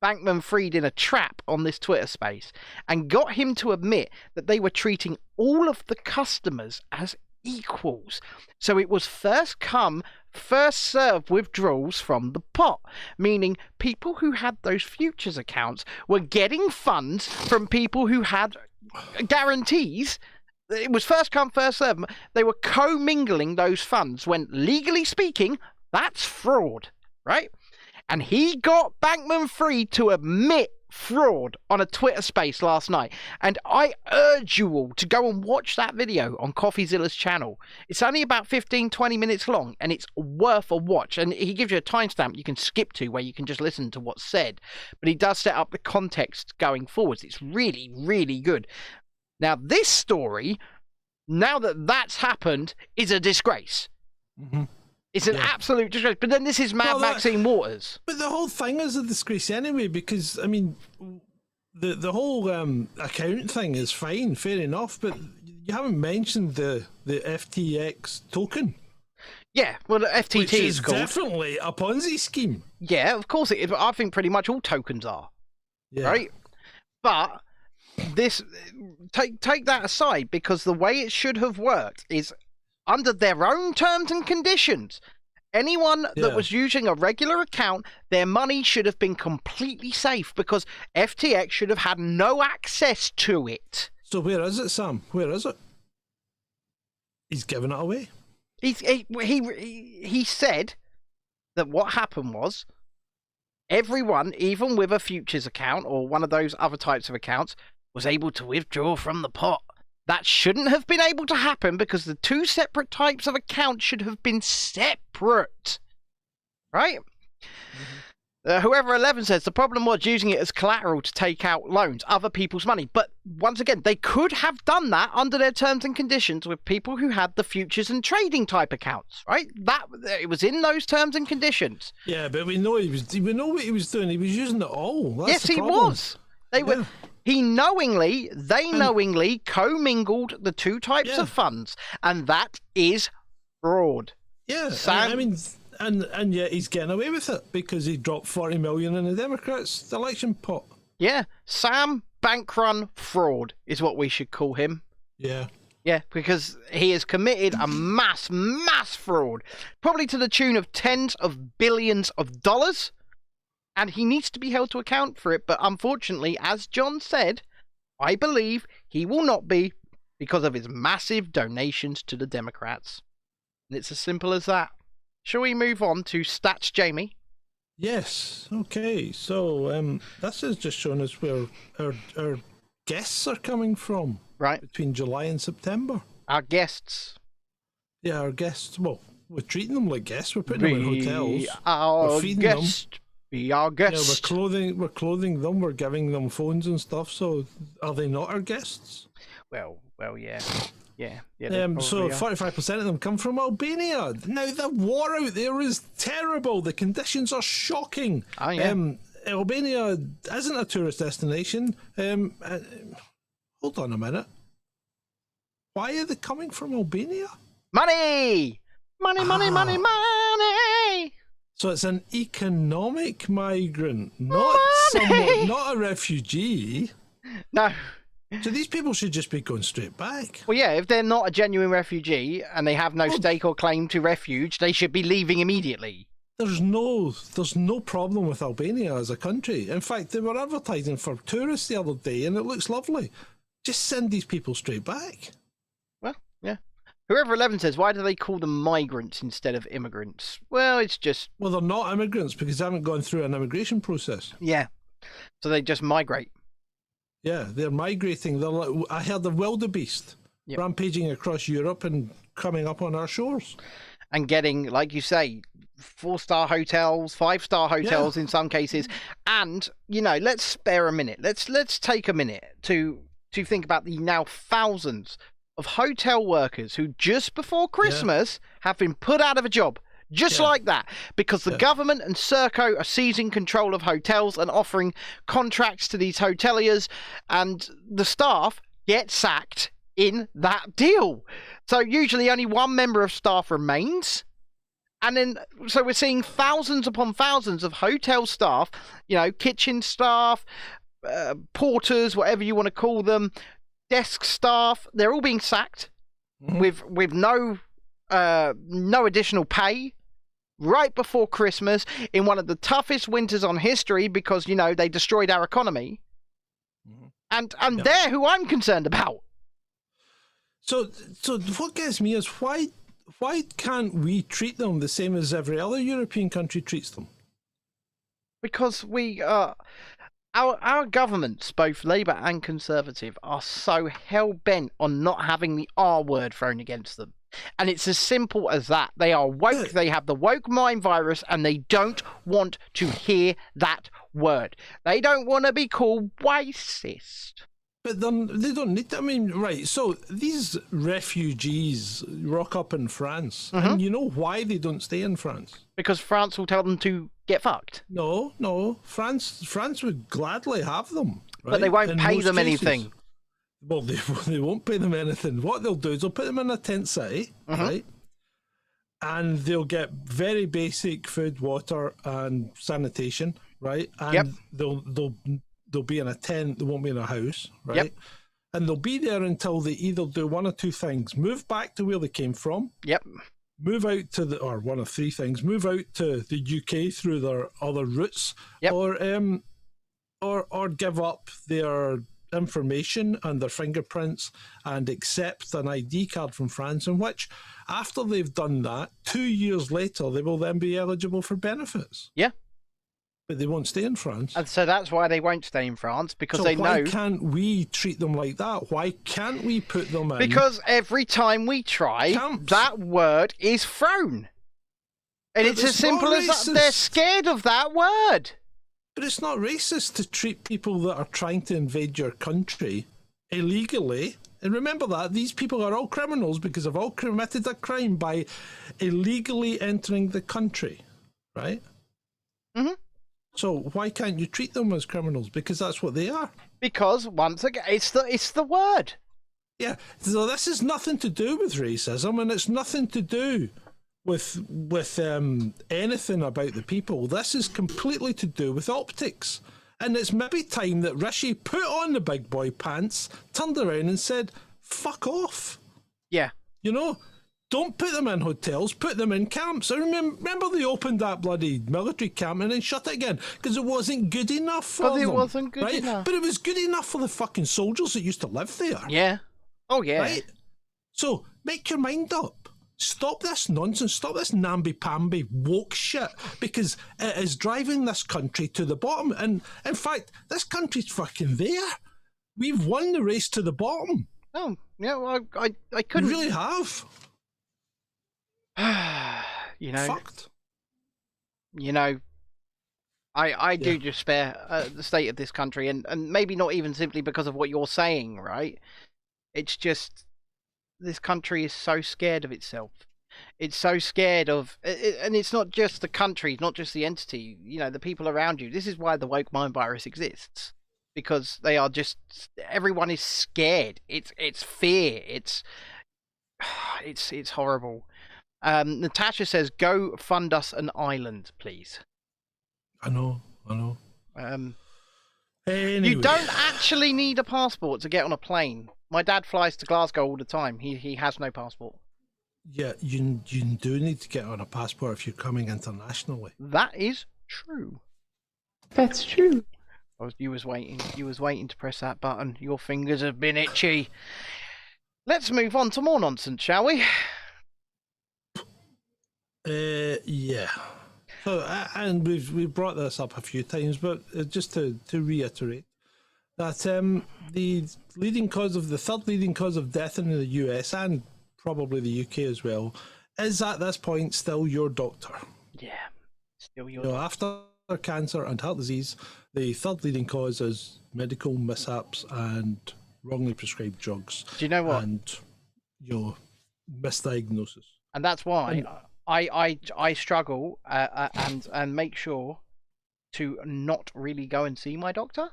A: Bankman-Fried in a trap on this Twitter space and got him to admit that they were treating all of the customers as equals. So it was first come, first served withdrawals from the pot, meaning people who had those futures accounts were getting funds from people who had guarantees. It was first come, first served. They were commingling those funds when, legally speaking, that's fraud, right? And he got Bankman-Fried to admit fraud on a Twitter space last night. And I urge you all to go and watch that video on CoffeeZilla's channel. It's only about 15-20 minutes long, and it's worth a watch. And he gives you a timestamp you can skip to where you can just listen to what's said. But he does set up the context going forwards. It's really, really good. Now, this story, now that that's happened, is a disgrace.
C: Mm-hmm.
A: It's an absolute disgrace. But then this is Maxine Waters.
C: But the whole thing is a disgrace anyway, because, I mean, the whole account thing is fine, fair enough, but you haven't mentioned the FTX token.
A: Yeah, well, the FTT
C: which is
A: called.
C: Definitely a Ponzi scheme.
A: Yeah, of course it is. But I think pretty much all tokens are. Yeah. Right? But this, take that aside, because the way it should have worked is under their own terms and conditions. Anyone that was using a regular account, their money should have been completely safe because FTX should have had no access to it.
C: So where is it, Sam? Where is it? He's giving it away.
A: He said that what happened was everyone, even with a futures account or one of those other types of accounts, was able to withdraw from the pot. That shouldn't have been able to happen because the two separate types of accounts should have been separate. Right? Whoever 11 says the problem was using it as collateral to take out loans, other people's money. But once again, they could have done that under their terms and conditions with people who had the futures and trading type accounts, right? That it was in those terms and conditions.
C: Yeah, but we know what he was doing. He was using it all. That's
A: yes, he was. They were. They knowingly commingled the two types of funds, and that is fraud.
C: Yeah, I mean, and yet he's getting away with it because he dropped 40 million in the Democrats' election pot.
A: Yeah, Sam Bankrun fraud is what we should call him.
C: Yeah.
A: Yeah, because he has committed a mass fraud, probably to the tune of tens of billions of dollars. And he needs to be held to account for it. But unfortunately, as John said, I believe he will not be because of his massive donations to the Democrats. And it's as simple as that. Shall we move on to Stats Jamie?
C: Yes. Okay. So this is just showing us where our guests are coming from.
A: Right.
C: Between July and September.
A: Our guests.
C: Yeah, our guests. Well, we're treating them like guests. We're putting them in hotels.
A: We're feeding
C: guests.
A: them. Be our guests.
C: Yeah, we're clothing them. We're giving them phones and stuff. So, are they not our guests?
A: Well, yeah.
C: So 45% of them come from Albania. Now the war out there is terrible. The conditions are shocking.
A: Oh yeah.
C: Albania isn't a tourist destination. Hold on a minute. Why are they coming from Albania?
A: Money.
C: So it's an economic migrant, not a refugee.
A: No.
C: So these people should just be going straight back.
A: Well, yeah, if they're not a genuine refugee and they have no stake or claim to refuge, they should be leaving immediately.
C: There's no problem with Albania as a country. In fact, they were advertising for tourists the other day, and it looks lovely. Just send these people straight back.
A: Well, yeah. Whoever 11 says, why do they call them migrants instead of immigrants? Well, it's just...
C: Well, they're not immigrants because they haven't gone through an immigration process.
A: Yeah. So they just migrate.
C: Yeah, they're migrating. They're like, I heard of wildebeest rampaging across Europe and coming up on our shores.
A: And getting, like you say, 4-star hotels, 5-star hotels in some cases. And, let's spare a minute. Let's take a minute to think about the now thousands of hotel workers who just before Christmas have been put out of a job. Just like that, because the government and Serco are seizing control of hotels and offering contracts to these hoteliers, and the staff get sacked in that deal. So usually only one member of staff remains. And then, so we're seeing thousands upon thousands of hotel staff, kitchen staff, porters, whatever you want to call them, desk staff, they're all being sacked with no additional pay right before Christmas in one of the toughest winters on history because, they destroyed our economy. And they're who I'm concerned about.
C: So what gets me is why can't we treat them the same as every other European country treats them? Because
A: our governments, both Labour and Conservative, are so hell-bent on not having the R word thrown against them. And it's as simple as that. They are woke, they have the woke mind virus, and they don't want to hear that word. They don't want to be called racist.
C: But then they don't need to. I mean, right, so these refugees rock up in France, and you know why they don't stay in France?
A: Because France will tell them to get fucked.
C: No. France would gladly have them. Right?
A: But they won't pay them anything.
C: Well, they won't pay them anything. What they'll do is they'll put them in a tent city, right? And they'll get very basic food, water, and sanitation, right? And they'll be in a tent. They won't be in a house, right? and they'll be there until they either do one or two things: move back to where they came from.
A: Yep.
C: Move out to or one of three things: move out to the UK through their other routes,
A: yep.
C: or give up their information and their fingerprints and accept an ID card from France, in which, after they've done that, 2 years later, they will then be eligible for benefits.
A: Yeah.
C: But they won't stay in France.
A: And so that's why they won't stay in France, because
C: so
A: they know...
C: why can't we treat them like that? Why can't we put them in...
A: Because every time we try,
C: camps?
A: That word is thrown. And it's as simple as that. They're scared of that word.
C: But it's not racist to treat people that are trying to invade your country illegally. And remember that these people are all criminals because they've all committed a crime by illegally entering the country, right?
A: Mm-hmm.
C: So why can't you treat them as criminals? Because that's what they are. Because
A: once again, it's the word.
C: Yeah. So this is nothing to do with racism, and it's nothing to do with anything about the people. This is completely to do with optics. And it's maybe time that Rishi put on the big boy pants, turned around and said, fuck off.
A: Yeah.
C: You know? Don't put them in hotels, put them in camps. I remember they opened that bloody military camp and then shut it again because it wasn't good enough for them.
A: But it wasn't good enough.
C: But it was good enough for the fucking soldiers that used to live there.
A: Yeah. Oh, yeah.
C: Right? So, make your mind up. Stop this nonsense. Stop this namby-pamby woke shit, because it is driving this country to the bottom. And, in fact, this country's fucking there. We've won the race to the bottom.
A: Oh, yeah, well, I couldn't...
C: We really have.
A: You know,
C: fucked.
A: You know, I do despair the state of this country, and maybe not even simply because of what you're saying, right? It's just this country is so scared of itself. It's so scared of, and it's not just the country, not just the entity. You know, the people around you. This is why the woke mind virus exists, because they are just, everyone is scared. It's fear. It's horrible. Natasha says, go fund us an island, please.
C: I know. Anyway.
A: You don't actually need a passport to get on a plane. My dad flies to Glasgow all the time. He has no passport.
C: Yeah, you do need to get on a passport if you're coming internationally.
A: That is true.
B: That's true.
A: You was waiting to press that button. Your fingers have been itchy. Let's move on to more nonsense, shall we?
C: Yeah. So, and we've brought this up a few times, but just to reiterate that the third leading cause of death in the US and probably the UK as well is at this point still your doctor.
A: Yeah, still your doctor.
C: After cancer and heart disease, the third leading cause is medical mishaps and wrongly prescribed drugs.
A: Do you know what?
C: And misdiagnosis.
A: And that's why I struggle and make sure to not really go and see my doctor.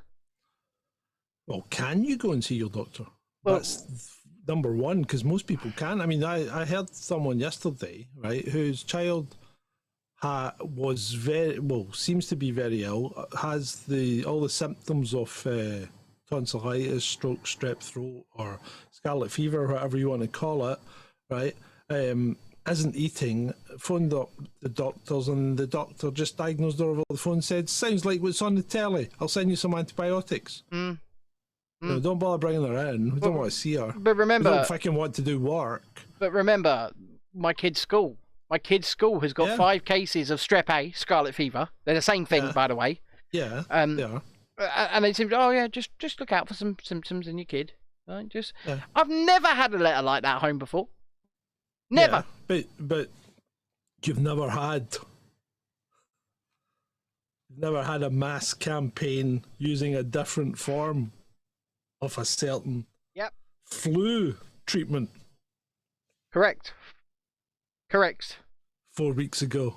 C: Well, can you go and see your doctor? Well, that's number one, because most people can. I mean, I heard someone yesterday, right, whose child was seems to be very ill, has all the symptoms of tonsillitis, stroke, strep throat, or scarlet fever, whatever you want to call it, right? Isn't eating, phoned up the doctors, and the doctor just diagnosed her over the phone, said, sounds like what's on the telly, I'll send you some antibiotics. No, don't bother bringing her in. We don't want to see her.
A: But remember,
C: we don't fucking want to do work.
A: But remember, my kid's school has got 5 cases of strep A, scarlet fever. They're the same thing, by the way.
C: Yeah, they are.
A: And they seem, just look out for some symptoms in your kid. Right? I've never had a letter like that home before. Never.
C: Yeah, but you've never had a mass campaign using a different form of a certain flu treatment.
A: Correct.
C: 4 weeks ago.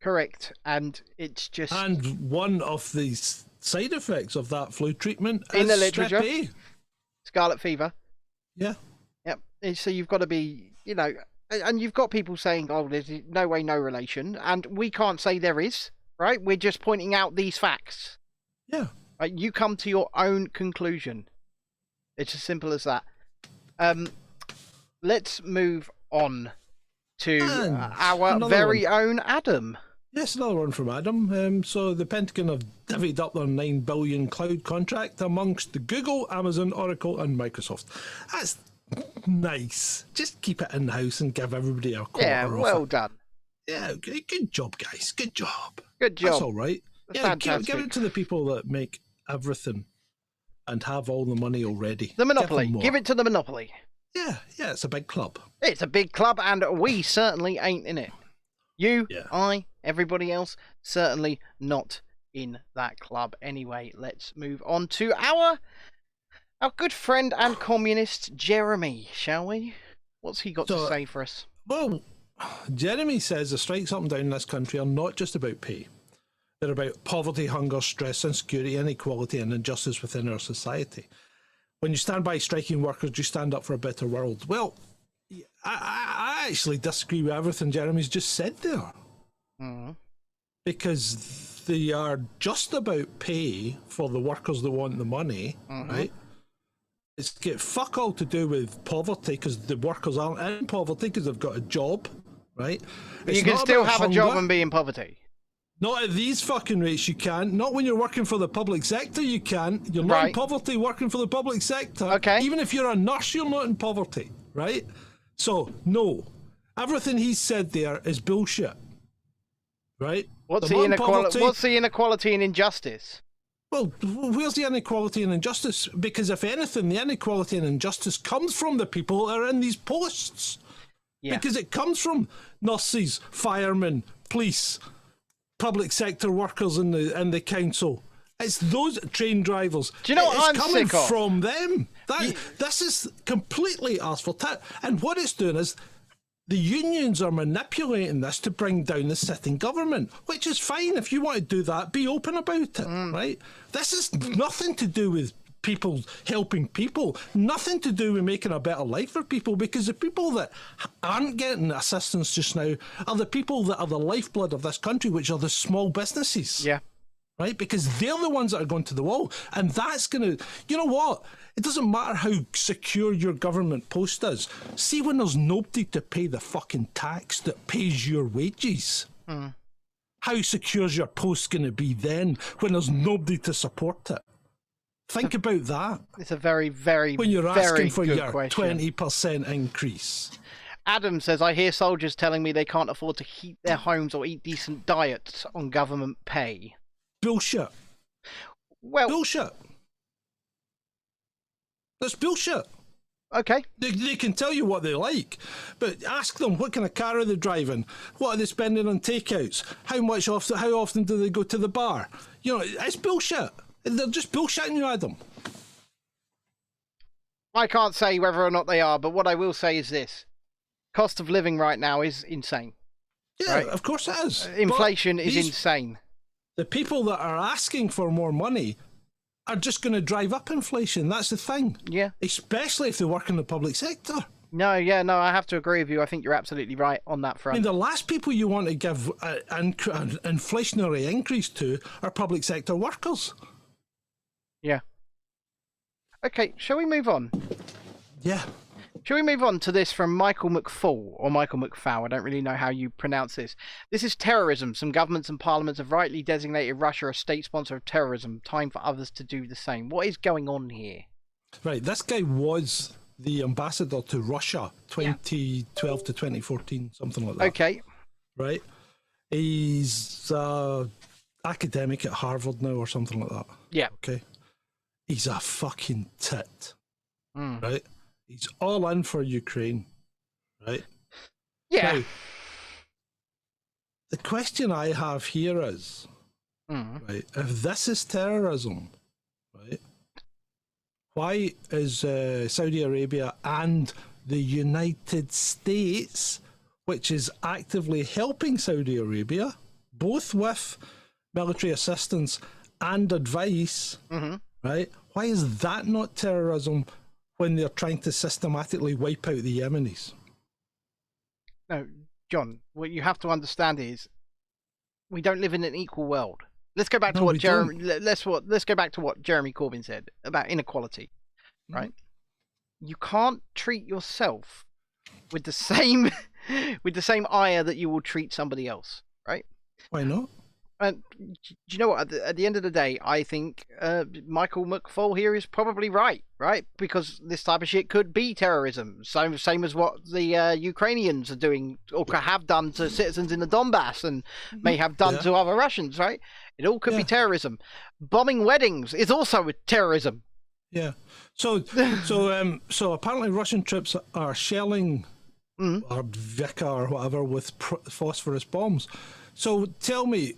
A: Correct. And it's just...
C: And one of the side effects of that flu treatment
A: in
C: is
A: the literature,
C: strep A.
A: Scarlet fever.
C: Yeah.
A: Yep. So you've got to be, and you've got people saying, oh, there's no way, no relation. And we can't say there is, right? We're just pointing out these facts.
C: Yeah.
A: Right? You come to your own conclusion. It's as simple as that. Let's move on to our very own Adam.
C: Yes, another one from Adam. So the Pentagon have divvied up their $9 billion cloud contract amongst Google, Amazon, Oracle, and Microsoft. That's nice. Just keep it in-house and give everybody a quarter.
A: Yeah, well done.
C: Yeah, good job, guys. Good job.
A: Good job.
C: That's all right. Yeah, give it to the people that make everything and have all the money already.
A: The monopoly. Give it to the monopoly.
C: Yeah, it's a big club.
A: It's a big club, and we certainly ain't in it. You, I, everybody else, certainly not in that club. Anyway, let's move on to our good friend and communist Jeremy, shall we? What's he got to say for us?
C: Well, Jeremy says the strikes up and down in this country are not just about pay. They're about poverty, hunger, stress, insecurity, inequality, and injustice within our society. When you stand by striking workers, you stand up for a better world. Well, I actually disagree with everything Jeremy's just said there. Mm-hmm. Because they are just about pay for the workers that want the money, right? It's got fuck all to do with poverty because the workers aren't in poverty because they've got a job, right?
A: You can still have a job and be in poverty.
C: Not at these fucking rates, you can't. Not when you're working for the public sector, you can't. You're not in poverty working for the public sector.
A: Okay.
C: Even if you're a nurse, you're not in poverty, right? So, no. Everything he said there is bullshit. Right?
A: What's the inequality and injustice?
C: Well, where's the inequality and injustice? Because if anything, the inequality and injustice comes from the people that are in these posts. Yeah. Because it comes from nurses, firemen, police, public sector workers in the council. It's those train drivers.
A: Do you know what I'm
C: coming
A: sick of?
C: From them. This is completely asked for. And what it's doing is the unions are manipulating this to bring down the sitting government, which is fine. If you want to do that, be open about it, right? This is nothing to do with people helping people, nothing to do with making a better life for people, because the people that aren't getting assistance just now are the people that are the lifeblood of this country, which are the small businesses.
A: Yeah.
C: Right? Because they're the ones that are going to the wall. And that's going to... You know what? It doesn't matter how secure your government post is. See, when there's nobody to pay the fucking tax that pays your wages, how secure is your post going to be then when there's nobody to support it? Think about that.
A: It's a very, very,
C: when you're asking for your
A: question.
C: 20% increase.
A: Adam says, I hear soldiers telling me they can't afford to heat their homes or eat decent diets on government pay.
C: Bullshit.
A: Well,
C: bullshit. That's bullshit.
A: Okay.
C: They can tell you what they like, but ask them what kind of car are they driving? What are they spending on takeouts? How often do they go to the bar? You know, it's bullshit. They're just bullshitting you, Adam.
A: I can't say whether or not they are, but what I will say is this. Cost of living right now is insane.
C: Yeah,
A: right?
C: Of course it is.
A: Inflation is insane.
C: The people that are asking for more money are just going to drive up inflation. That's the thing. Yeah. Especially if they work in the public sector.
A: No, I have to agree with you. I think you're absolutely right on that front.
C: I mean, the last people you want to give an inflationary increase to are public sector workers.
A: Yeah. Okay, shall we move on?
C: Yeah.
A: Shall we move on to this from Michael McFall, or Michael McFow? I don't really know how you pronounce this. This is terrorism. Some governments and parliaments have rightly designated Russia a state sponsor of terrorism. Time for others to do the same. What is going on here? Right, this guy was the ambassador to Russia, 2012 to 2014, something like that. Okay. Right? He's academic at Harvard now or something like that. Yeah. Okay. He's a fucking tit. Right? He's all in for Ukraine, right? Yeah. Now, the question I have here is, right, if this is terrorism, right, why is Saudi Arabia and the United States, which is actively helping Saudi Arabia, both with military assistance and advice, right, why is that not terrorism when they're trying to systematically wipe out the Yemenis? No, John, what you have to understand is we don't live in an equal world. Let's go back to what Jeremy. Let's go back to what Jeremy Corbyn said about inequality, right? you can't treat yourself with the same ire that you will treat somebody else, right?
C: Why not?
A: And do you know what? At the end of the day, I think Michael McFaul here is probably right? Because this type of shit could be terrorism. Same as what the Ukrainians are doing or have done to citizens in the Donbass and may have done to other Russians, right? It all could be terrorism. Bombing weddings is also terrorism.
C: Yeah. So apparently Russian troops are shelling or Vika or whatever with phosphorus bombs. So tell me,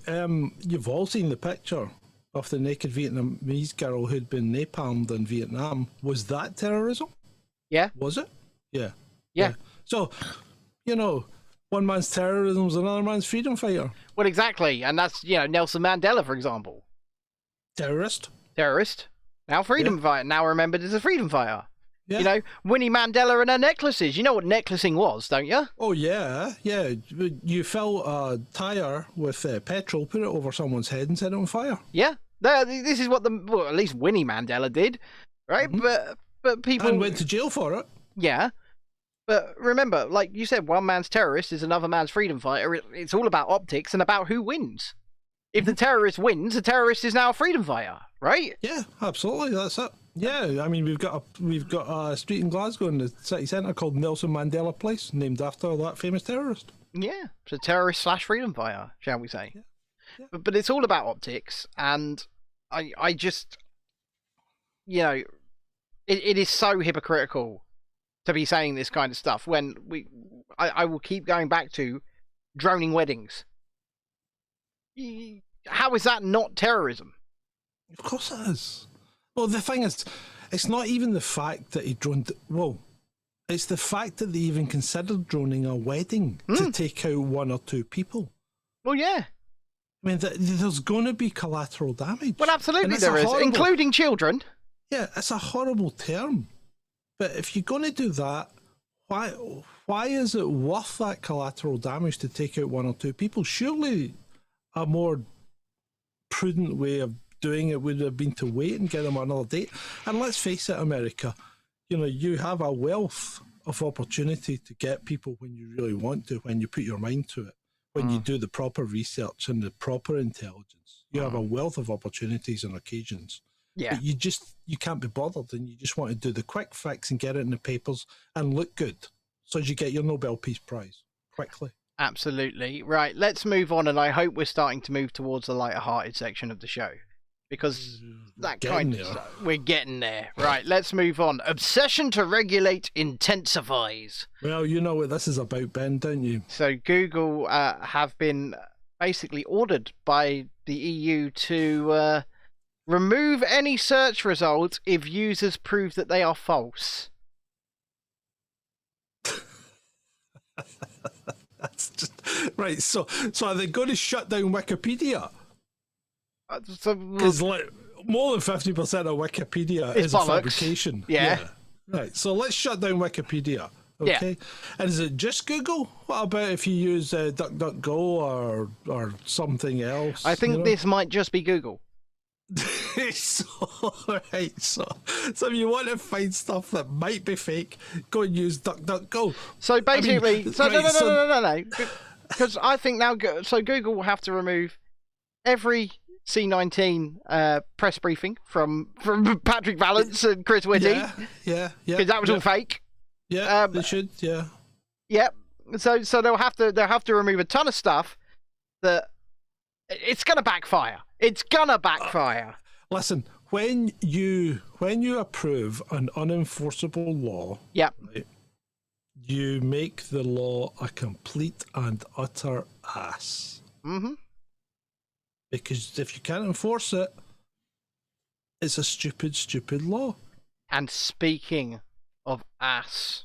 C: you've all seen the picture of the naked Vietnamese girl who'd been napalmed in Vietnam. Was that terrorism?
A: Yeah.
C: Was it? Yeah.
A: Yeah.
C: So, one man's terrorism is another man's freedom fighter.
A: Well, exactly. And that's, Nelson Mandela, for example.
C: Terrorist.
A: Now freedom fighter. Now remembered as a freedom fighter.
C: Yeah.
A: Winnie Mandela and her necklaces. You know what necklacing was, don't you?
C: Oh, yeah. Yeah. You fill a tyre with petrol, put it over someone's head and set it on fire.
A: Yeah. This is what at least Winnie Mandela did, right?
C: Mm-hmm.
A: But people...
C: And went to jail for it.
A: Yeah. But remember, like you said, one man's terrorist is another man's freedom fighter. It's all about optics and about who wins. If the terrorist wins, the terrorist is now a freedom fighter, right?
C: Yeah, absolutely. That's it. Yeah, I mean, we've got a street in Glasgow in the city centre called Nelson Mandela Place, named after that famous terrorist.
A: Yeah, it's a terrorist / freedom fighter, shall we say?
C: Yeah.
A: But it's all about optics, and I just, it is so hypocritical to be saying this kind of stuff when I will keep going back to droning weddings. How is that not terrorism?
C: Of course it is. Well, the thing is, it's not even the fact that he droned... Well, it's the fact that they even considered droning a wedding to take out one or two people.
A: Well, yeah.
C: I mean, there's going to be collateral damage.
A: Well, absolutely there is, including children.
C: Yeah, it's a horrible term. But if you're going to do that, why is it worth that collateral damage to take out one or two people? Surely a more prudent way of doing it would have been to wait and get them another date. And let's face it, America, you have a wealth of opportunity to get people when you really want to, when you put your mind to it, when you do the proper research and the proper intelligence. You have a wealth of opportunities and occasions.
A: Yeah.
C: But you can't be bothered, and you just want to do the quick fix and get it in the papers and look good so as you get your Nobel Peace Prize quickly.
A: Absolutely. Right, let's move on, and I hope we're starting to move towards the lighter-hearted section of the show. Because that kind of stuff, we're getting there. Right, let's move on. Obsession to regulate intensifies.
C: Well, you know what this is about, Ben, don't you?
A: So Google have been basically ordered by the EU to remove any search results if users prove that they are false.
C: That's just right. So are they going to shut down Wikipedia? Because more than 50% of Wikipedia is a fabrication.
A: Yeah.
C: Right. So let's shut down Wikipedia. Okay. Yeah. And is it just Google? What about if you use DuckDuckGo or something else?
A: I think this might just be Google.
C: So if you want to find stuff that might be fake, go and use DuckDuckGo.
A: So basically, no. Because I think now, so Google will have to remove every C19 press briefing from Patrick Vallance and Chris Whitty.
C: Yeah.
A: Because that was all fake.
C: Yeah, they should. Yeah.
A: Yep. So they'll have to remove a ton of stuff that it's gonna backfire. It's gonna backfire.
C: Listen, when you approve an unenforceable law,
A: yep,
C: right, you make the law a complete and utter ass.
A: Mm-hmm.
C: Because if you can't enforce it, it's a stupid law. And
A: speaking of ass,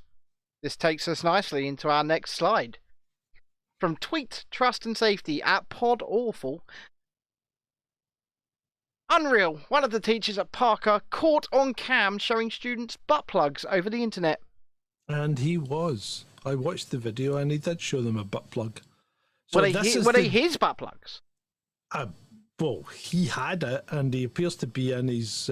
A: this takes us nicely into our next slide. From Tweet Trust and Safety at Pod Awful. Unreal. One of the teachers at Parker caught on cam showing students butt plugs over the internet.
C: And he was. I watched the video and he did show them a butt plug. So
A: were they his butt plugs?
C: Well, he had it, and he appears to be in his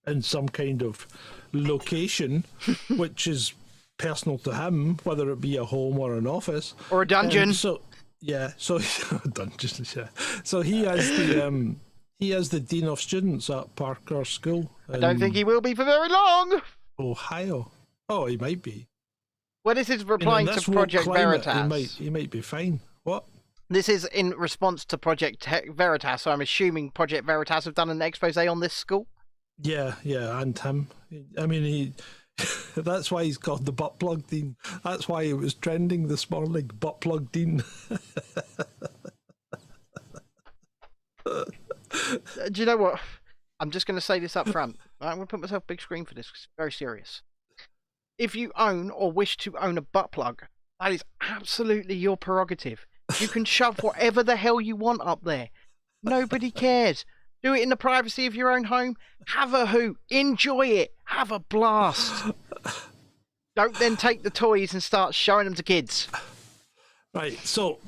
C: in some kind of location, which is personal to him, whether it be a home or an office
A: or a dungeon.
C: Dungeons. Yeah. So he has the dean of students at Parker School.
A: I don't think he will be for very long.
C: Ohio. Oh, he might be.
A: Well, this is replying to Project Veritas.
C: He might be fine. What?
A: This is in response to Project Veritas, so I'm assuming Project Veritas have done an expose on this school.
C: Yeah, and him. I mean, that's why he's called the butt plug dean. That's why it was trending this morning. Butt plug dean.
A: Do you know what? I'm just going to say this up front. I'm going to put myself big screen for this. It's very serious. If you own or wish to own a butt plug, that is absolutely your prerogative. You can shove whatever the hell you want up there. Nobody cares. Do it in the privacy of your own home. Have a hoot. Enjoy it. Have a blast. Don't then take the toys and start showing them to kids.
C: Right, so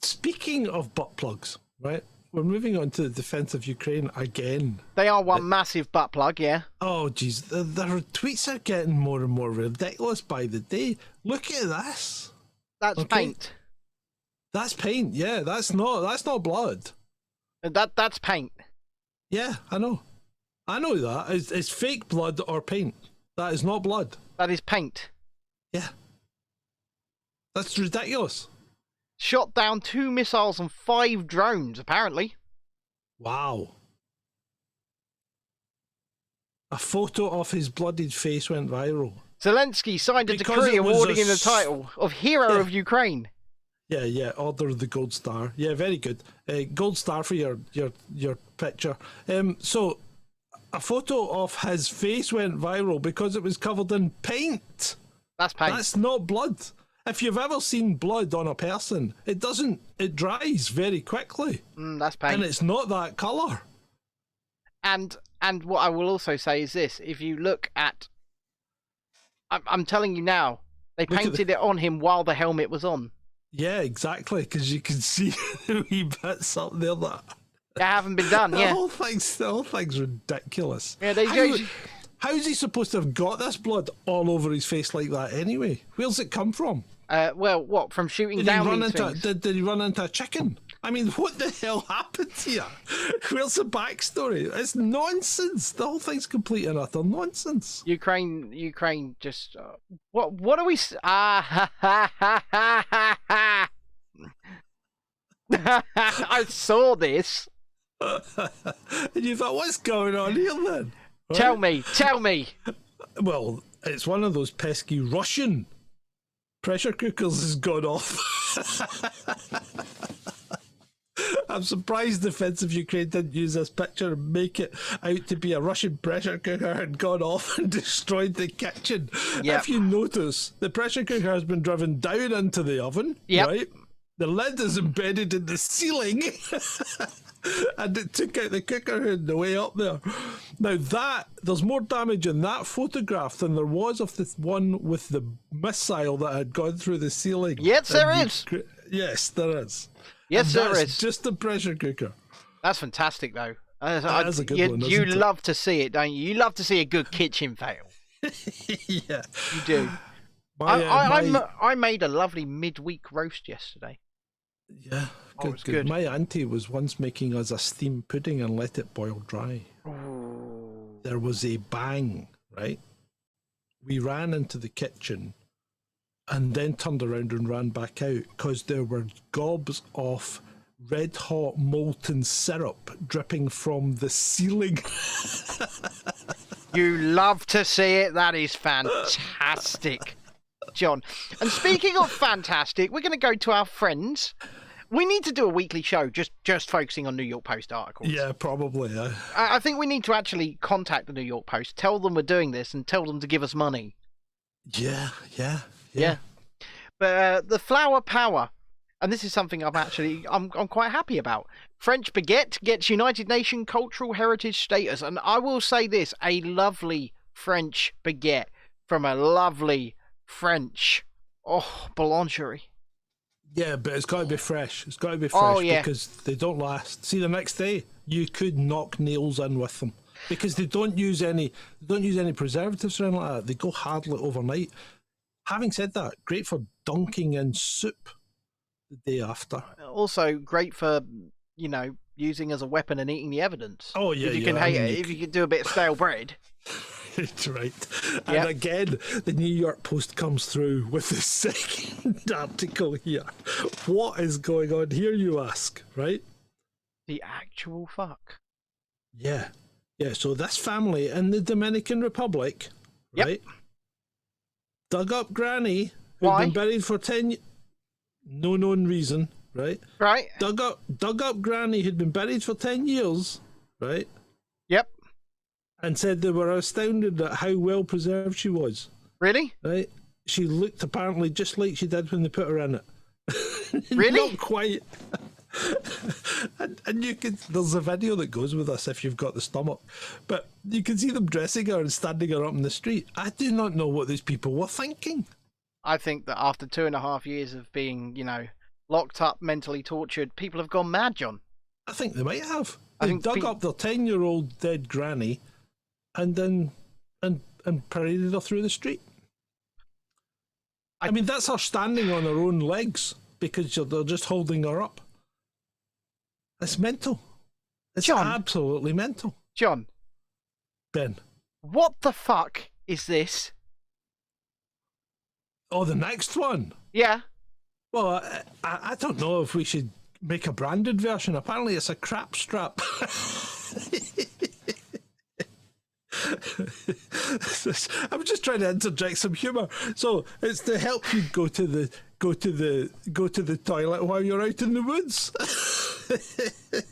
C: speaking of butt plugs, right? We're moving on to the defense of Ukraine again.
A: They are one massive butt plug, yeah.
C: Oh, geez. Their tweets are getting more and more ridiculous by the day. Look at this.
A: That's paint.
C: That's paint, yeah. That's not blood.
A: That's paint.
C: Yeah, I know. I know that. It's fake blood or paint. That is not blood.
A: That is paint.
C: Yeah. That's ridiculous.
A: Shot down 2 missiles and 5 drones, apparently.
C: Wow. A photo of his bloodied face went viral.
A: Zelensky signed a decree awarding him the title of Hero of Ukraine.
C: Yeah, Order of the Gold Star. Yeah, very good. Gold Star for your picture. So, a photo of his face went viral because it was covered in paint.
A: That's paint.
C: That's not blood. If you've ever seen blood on a person, it dries very quickly.
A: That's paint.
C: And it's not that colour.
A: And what I will also say is this. If you look at... I'm telling you now, they painted it on him while the helmet was on.
C: Yeah, exactly, because you can see the wee bits up there that...
A: They haven't been done, yeah.
C: The whole thing's ridiculous.
A: Yeah,
C: How's he supposed to have got this blood all over his face like that anyway? Where's it come from?
A: Well, what, from shooting down these things?
C: Did he run into a chicken? I mean, what the hell happened here? Where's the backstory? It's nonsense. The whole thing's complete and utter nonsense.
A: Ukraine just... what are we... I saw this.
C: And you thought, what's going on here then? Right?
A: Tell me.
C: Well, it's one of those pesky Russian pressure cookers has gone off. I'm surprised the defense of Ukraine didn't use this picture and make it out to be a Russian pressure cooker had gone off and destroyed the kitchen. Yep. If you notice, the pressure cooker has been driven down into the oven, right? The lid is embedded in the ceiling. And it took out the cooker hood the way up there. Now there's more damage in that photograph than there was of the one with the missile that had gone through the ceiling.
A: Yes, there is.
C: Yes, there is.
A: Yes, there is.
C: Just a pressure cooker.
A: That's fantastic, though.
C: That is a good one,
A: you love to see it, don't you? You love to see a good kitchen fail.
C: Yeah.
A: You do. I made a lovely midweek roast yesterday.
C: Yeah, good. My auntie was once making us a steamed pudding and let it boil dry.
A: Ooh.
C: There was a bang, right? We ran into the kitchen and then turned around and ran back out because there were gobs of red hot molten syrup dripping from the ceiling.
A: You love to see it. That is fantastic, John. And speaking of fantastic, we're going to go to our friends. We need to do a weekly show just focusing on New York Post articles.
C: Yeah, probably.
A: I think we need to actually contact the New York Post, tell them we're doing this, and tell them to give us money.
C: Yeah.
A: But the flower power, and this is something I'm quite happy about. French baguette gets United Nations Cultural Heritage status, and I will say this: a lovely French baguette from a lovely French boulangerie.
C: Yeah, but it's got to be fresh. Because they don't last. See, the next day you could knock nails in with them. because they don't use any preservatives or anything like that. They go hardly overnight. Having said that, great for dunking in soup the day after.
A: Also great for, using as a weapon and eating the evidence.
C: Oh yeah,
A: if you can if you can do a bit of stale bread.
C: That's right. And again, the New York Post comes through with the second article here. What is going on here, you ask, right?
A: The actual fuck.
C: Yeah. Yeah, so this family in the Dominican Republic, right? Dug up Granny, who'd been buried for 10 years. No known reason, right?
A: Right.
C: Dug up Granny, who'd been buried for 10 years, right?
A: Yep. And
C: said they were astounded at how well preserved she was.
A: Really?
C: Right? She looked apparently just like she did when they put her in it.
A: Really?
C: Not quite. and you can, there's a video that goes with us if you've got the stomach, but you can see them dressing her and standing her up in the street. I do not know what these people were thinking.
A: I think that after 2.5 years of being, locked up, mentally tortured, people have gone mad, John.
C: I think they might have. They dug up their 10-year-old dead granny and then and paraded her through the street. I mean, that's her standing on her own legs because they're just holding her up. It's mental. It's absolutely mental.
A: John.
C: Ben.
A: What the fuck is this?
C: Oh, the next one?
A: Yeah.
C: Well, I don't know if we should make a branded version. Apparently it's a crap strap. I'm just trying to interject some humour. So it's to help you go to the toilet while you're out in the woods.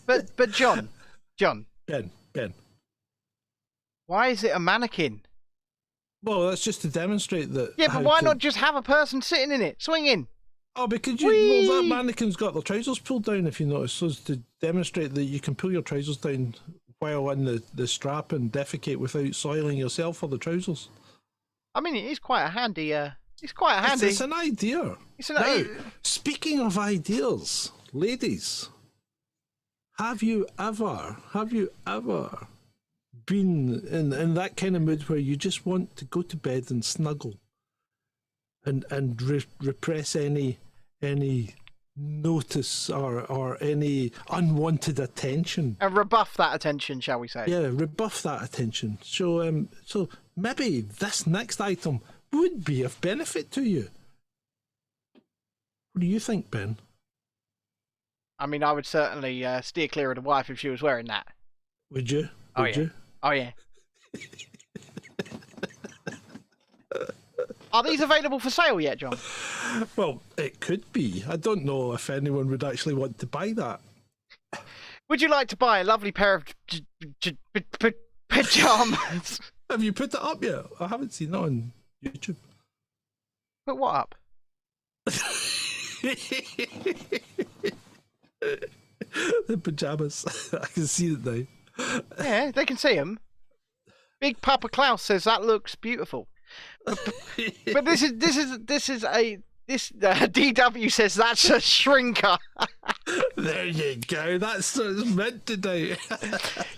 A: But John.
C: Ben.
A: Why is it a mannequin?
C: Well, that's just to demonstrate that.
A: Yeah, but why not just have a person sitting in it, swinging?
C: Oh, because that mannequin's got their trousers pulled down, if you notice, so as to demonstrate that you can pull your trousers down while in the strap and defecate without soiling yourself or the trousers.
A: I mean, it is quite a handy. It's quite a handy.
C: It's an idea. Now, speaking of ideas, ladies, have you ever been in that kind of mood where you just want to go to bed and snuggle and repress any notice or any unwanted attention
A: and rebuff that attention, shall we say?
C: Yeah, rebuff that attention. So maybe this next item would be of benefit to you. What do you think, Ben?
A: I mean, I would certainly steer clear of the wife if she was wearing that.
C: Would you?
A: Would you? Oh, yeah. Are these available for sale yet, John?
C: Well, it could be. I don't know if anyone would actually want to buy that.
A: Would you like to buy a lovely pair of pajamas?
C: Have you put it up yet? I haven't seen it on YouTube.
A: Put what up?
C: The pajamas. I can see it now.
A: Yeah, they can see them. Big Papa Klaus says that looks beautiful. But this DW says that's a shrinker.
C: There you go. That's what it's meant to do.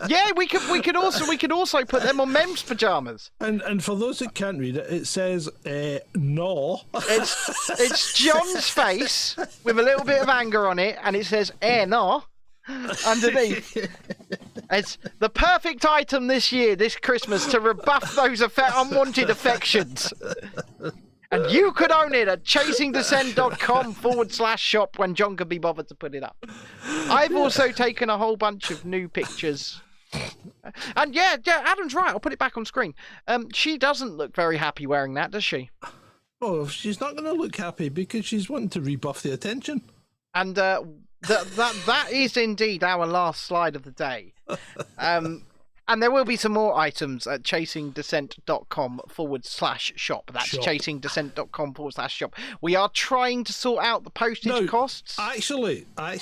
A: Yeah, we could also put them on men's pajamas.
C: And for those that can't read it, it says no.
A: It's John's face with a little bit of anger on it, and it says no underneath. It's the perfect item this year, this Christmas, to rebuff those unwanted affections. And you could own it at chasingdissent.com/shop when John could be bothered to put it up. I've also taken a whole bunch of new pictures. And yeah, Adam's right. I'll put it back on screen. She doesn't look very happy wearing that, does she?
C: Oh, she's not going to look happy because she's wanting to rebuff the attention.
A: And that is indeed our last slide of the day. And there will be some more items at chasingdissent.com/shop. That's chasingdissent.com/shop. We are trying to sort out the postage costs.
C: Actually, I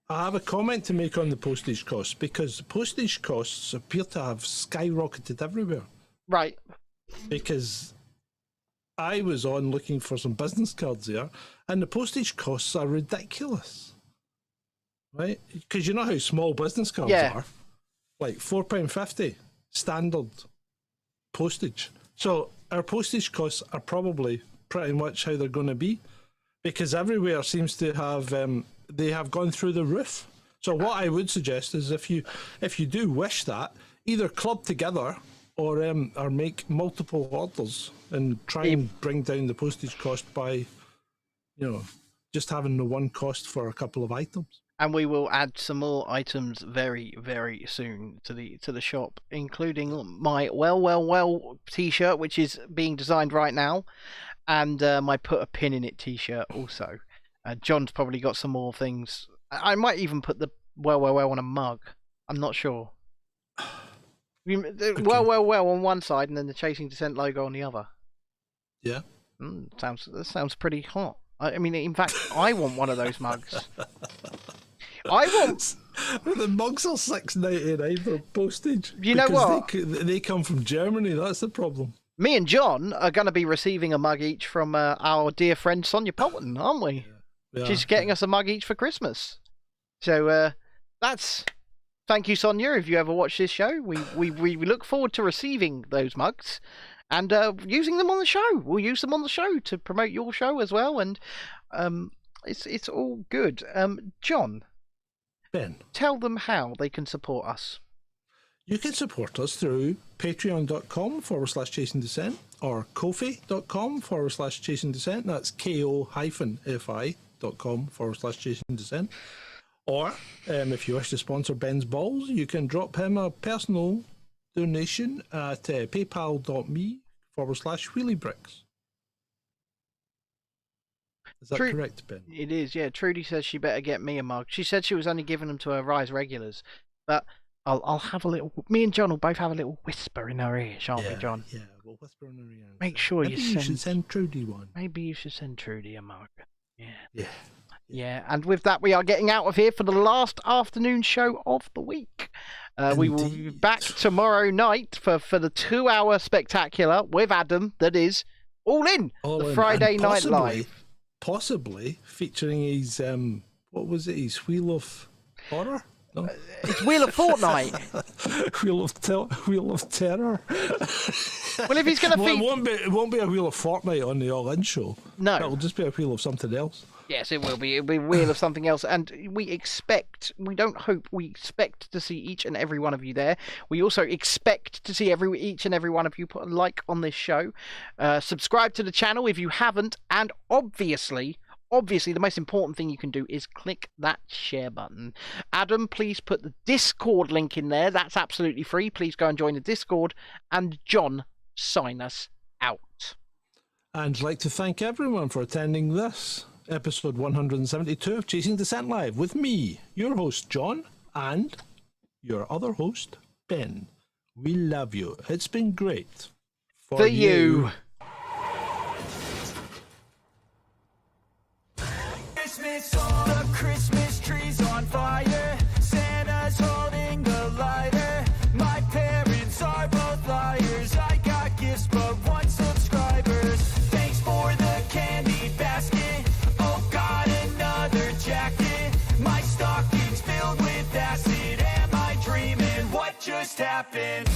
C: have a comment to make on the postage costs because the postage costs appear to have skyrocketed everywhere.
A: Right.
C: Because I was on looking for some business cards there, and the postage costs are ridiculous. Right? Because you know how small business cards are. like £4.50 standard postage. So our postage costs are probably pretty much how they're going to be, because everywhere seems to have they have gone through the roof. So what I would suggest is if you do wish that, either club together or make multiple orders and try and bring down the postage cost by, just having the one cost for a couple of items.
A: And we will add some more items very, very soon to the shop, including my well t-shirt, which is being designed right now, and my put a pin in it t-shirt also. John's probably got some more things. I might even put the well on a mug. I'm not sure. Okay. Well on one side, and then the Chasing Dissent logo on the other.
C: Yeah.
A: That sounds pretty hot. I mean, in fact, I want one of those mugs. I want.
C: The mugs are $6.99 for postage.
A: You know what?
C: They come from Germany. That's the problem.
A: Me and John are going to be receiving a mug each from our dear friend Sonia Polton, aren't we? Yeah. She's getting us a mug each for Christmas. So that's. Thank you, Sonia. If you ever watch this show, we look forward to receiving those mugs and using them on the show. We'll use them on the show to promote your show as well, and it's all good. John,
C: Ben,
A: tell them how they can support us.
C: You can support us through patreon.com/Chasing Dissent or kofi.com/Chasing Dissent. That's ko-fi.com/Chasing Dissent. Or if you wish to sponsor Ben's balls, you can drop him a personal donation at paypal.me/wheeliebricks. Is that correct, Ben?
A: It is, yeah. Trudy says she better get me a mug. She said she was only giving them to her Rise regulars, but I'll have a little. Me and John will both have a little whisper in her ear, shan't we, John?
C: Yeah, we'll whisper in her ear.
A: Make sure
C: maybe you should send Trudy one.
A: Maybe you should send Trudy a mug.
C: Yeah.
A: Yeah, and with that, we are getting out of here for the last afternoon show of the week. We will be back tomorrow night for the 2-hour spectacular with Adam. That is All In, the Friday Night Live.
C: Possibly featuring his, what was it, his Wheel of Horror? No?
A: It's Wheel of Fortnite.
C: Wheel of Terror.
A: Well, if he's going to
C: it won't be a Wheel of Fortnite on the All In show.
A: No.
C: It'll just be a Wheel of something else.
A: Yes, it will be. It'll be a wheel of something else. And we expect to see each and every one of you there. We also expect to see each and every one of you put a like on this show. Subscribe to the channel if you haven't. And obviously, the most important thing you can do is click that share button. Adam, please put the Discord link in there. That's absolutely free. Please go and join the Discord. And John, sign us out.
C: And I'd like to thank everyone for attending this episode 172 of Chasing Dissent Live with me, your host, John, and your other host, Ben. We love you. It's been great.
A: For you.
D: Christmas, all the Christmas trees on fire. Santa's holding the lighter. My parents are both liars. I got gifts, but one subscribers. Thanks for the candy basket. Jacket, my stocking's filled with acid. Am I dreaming? What just happened?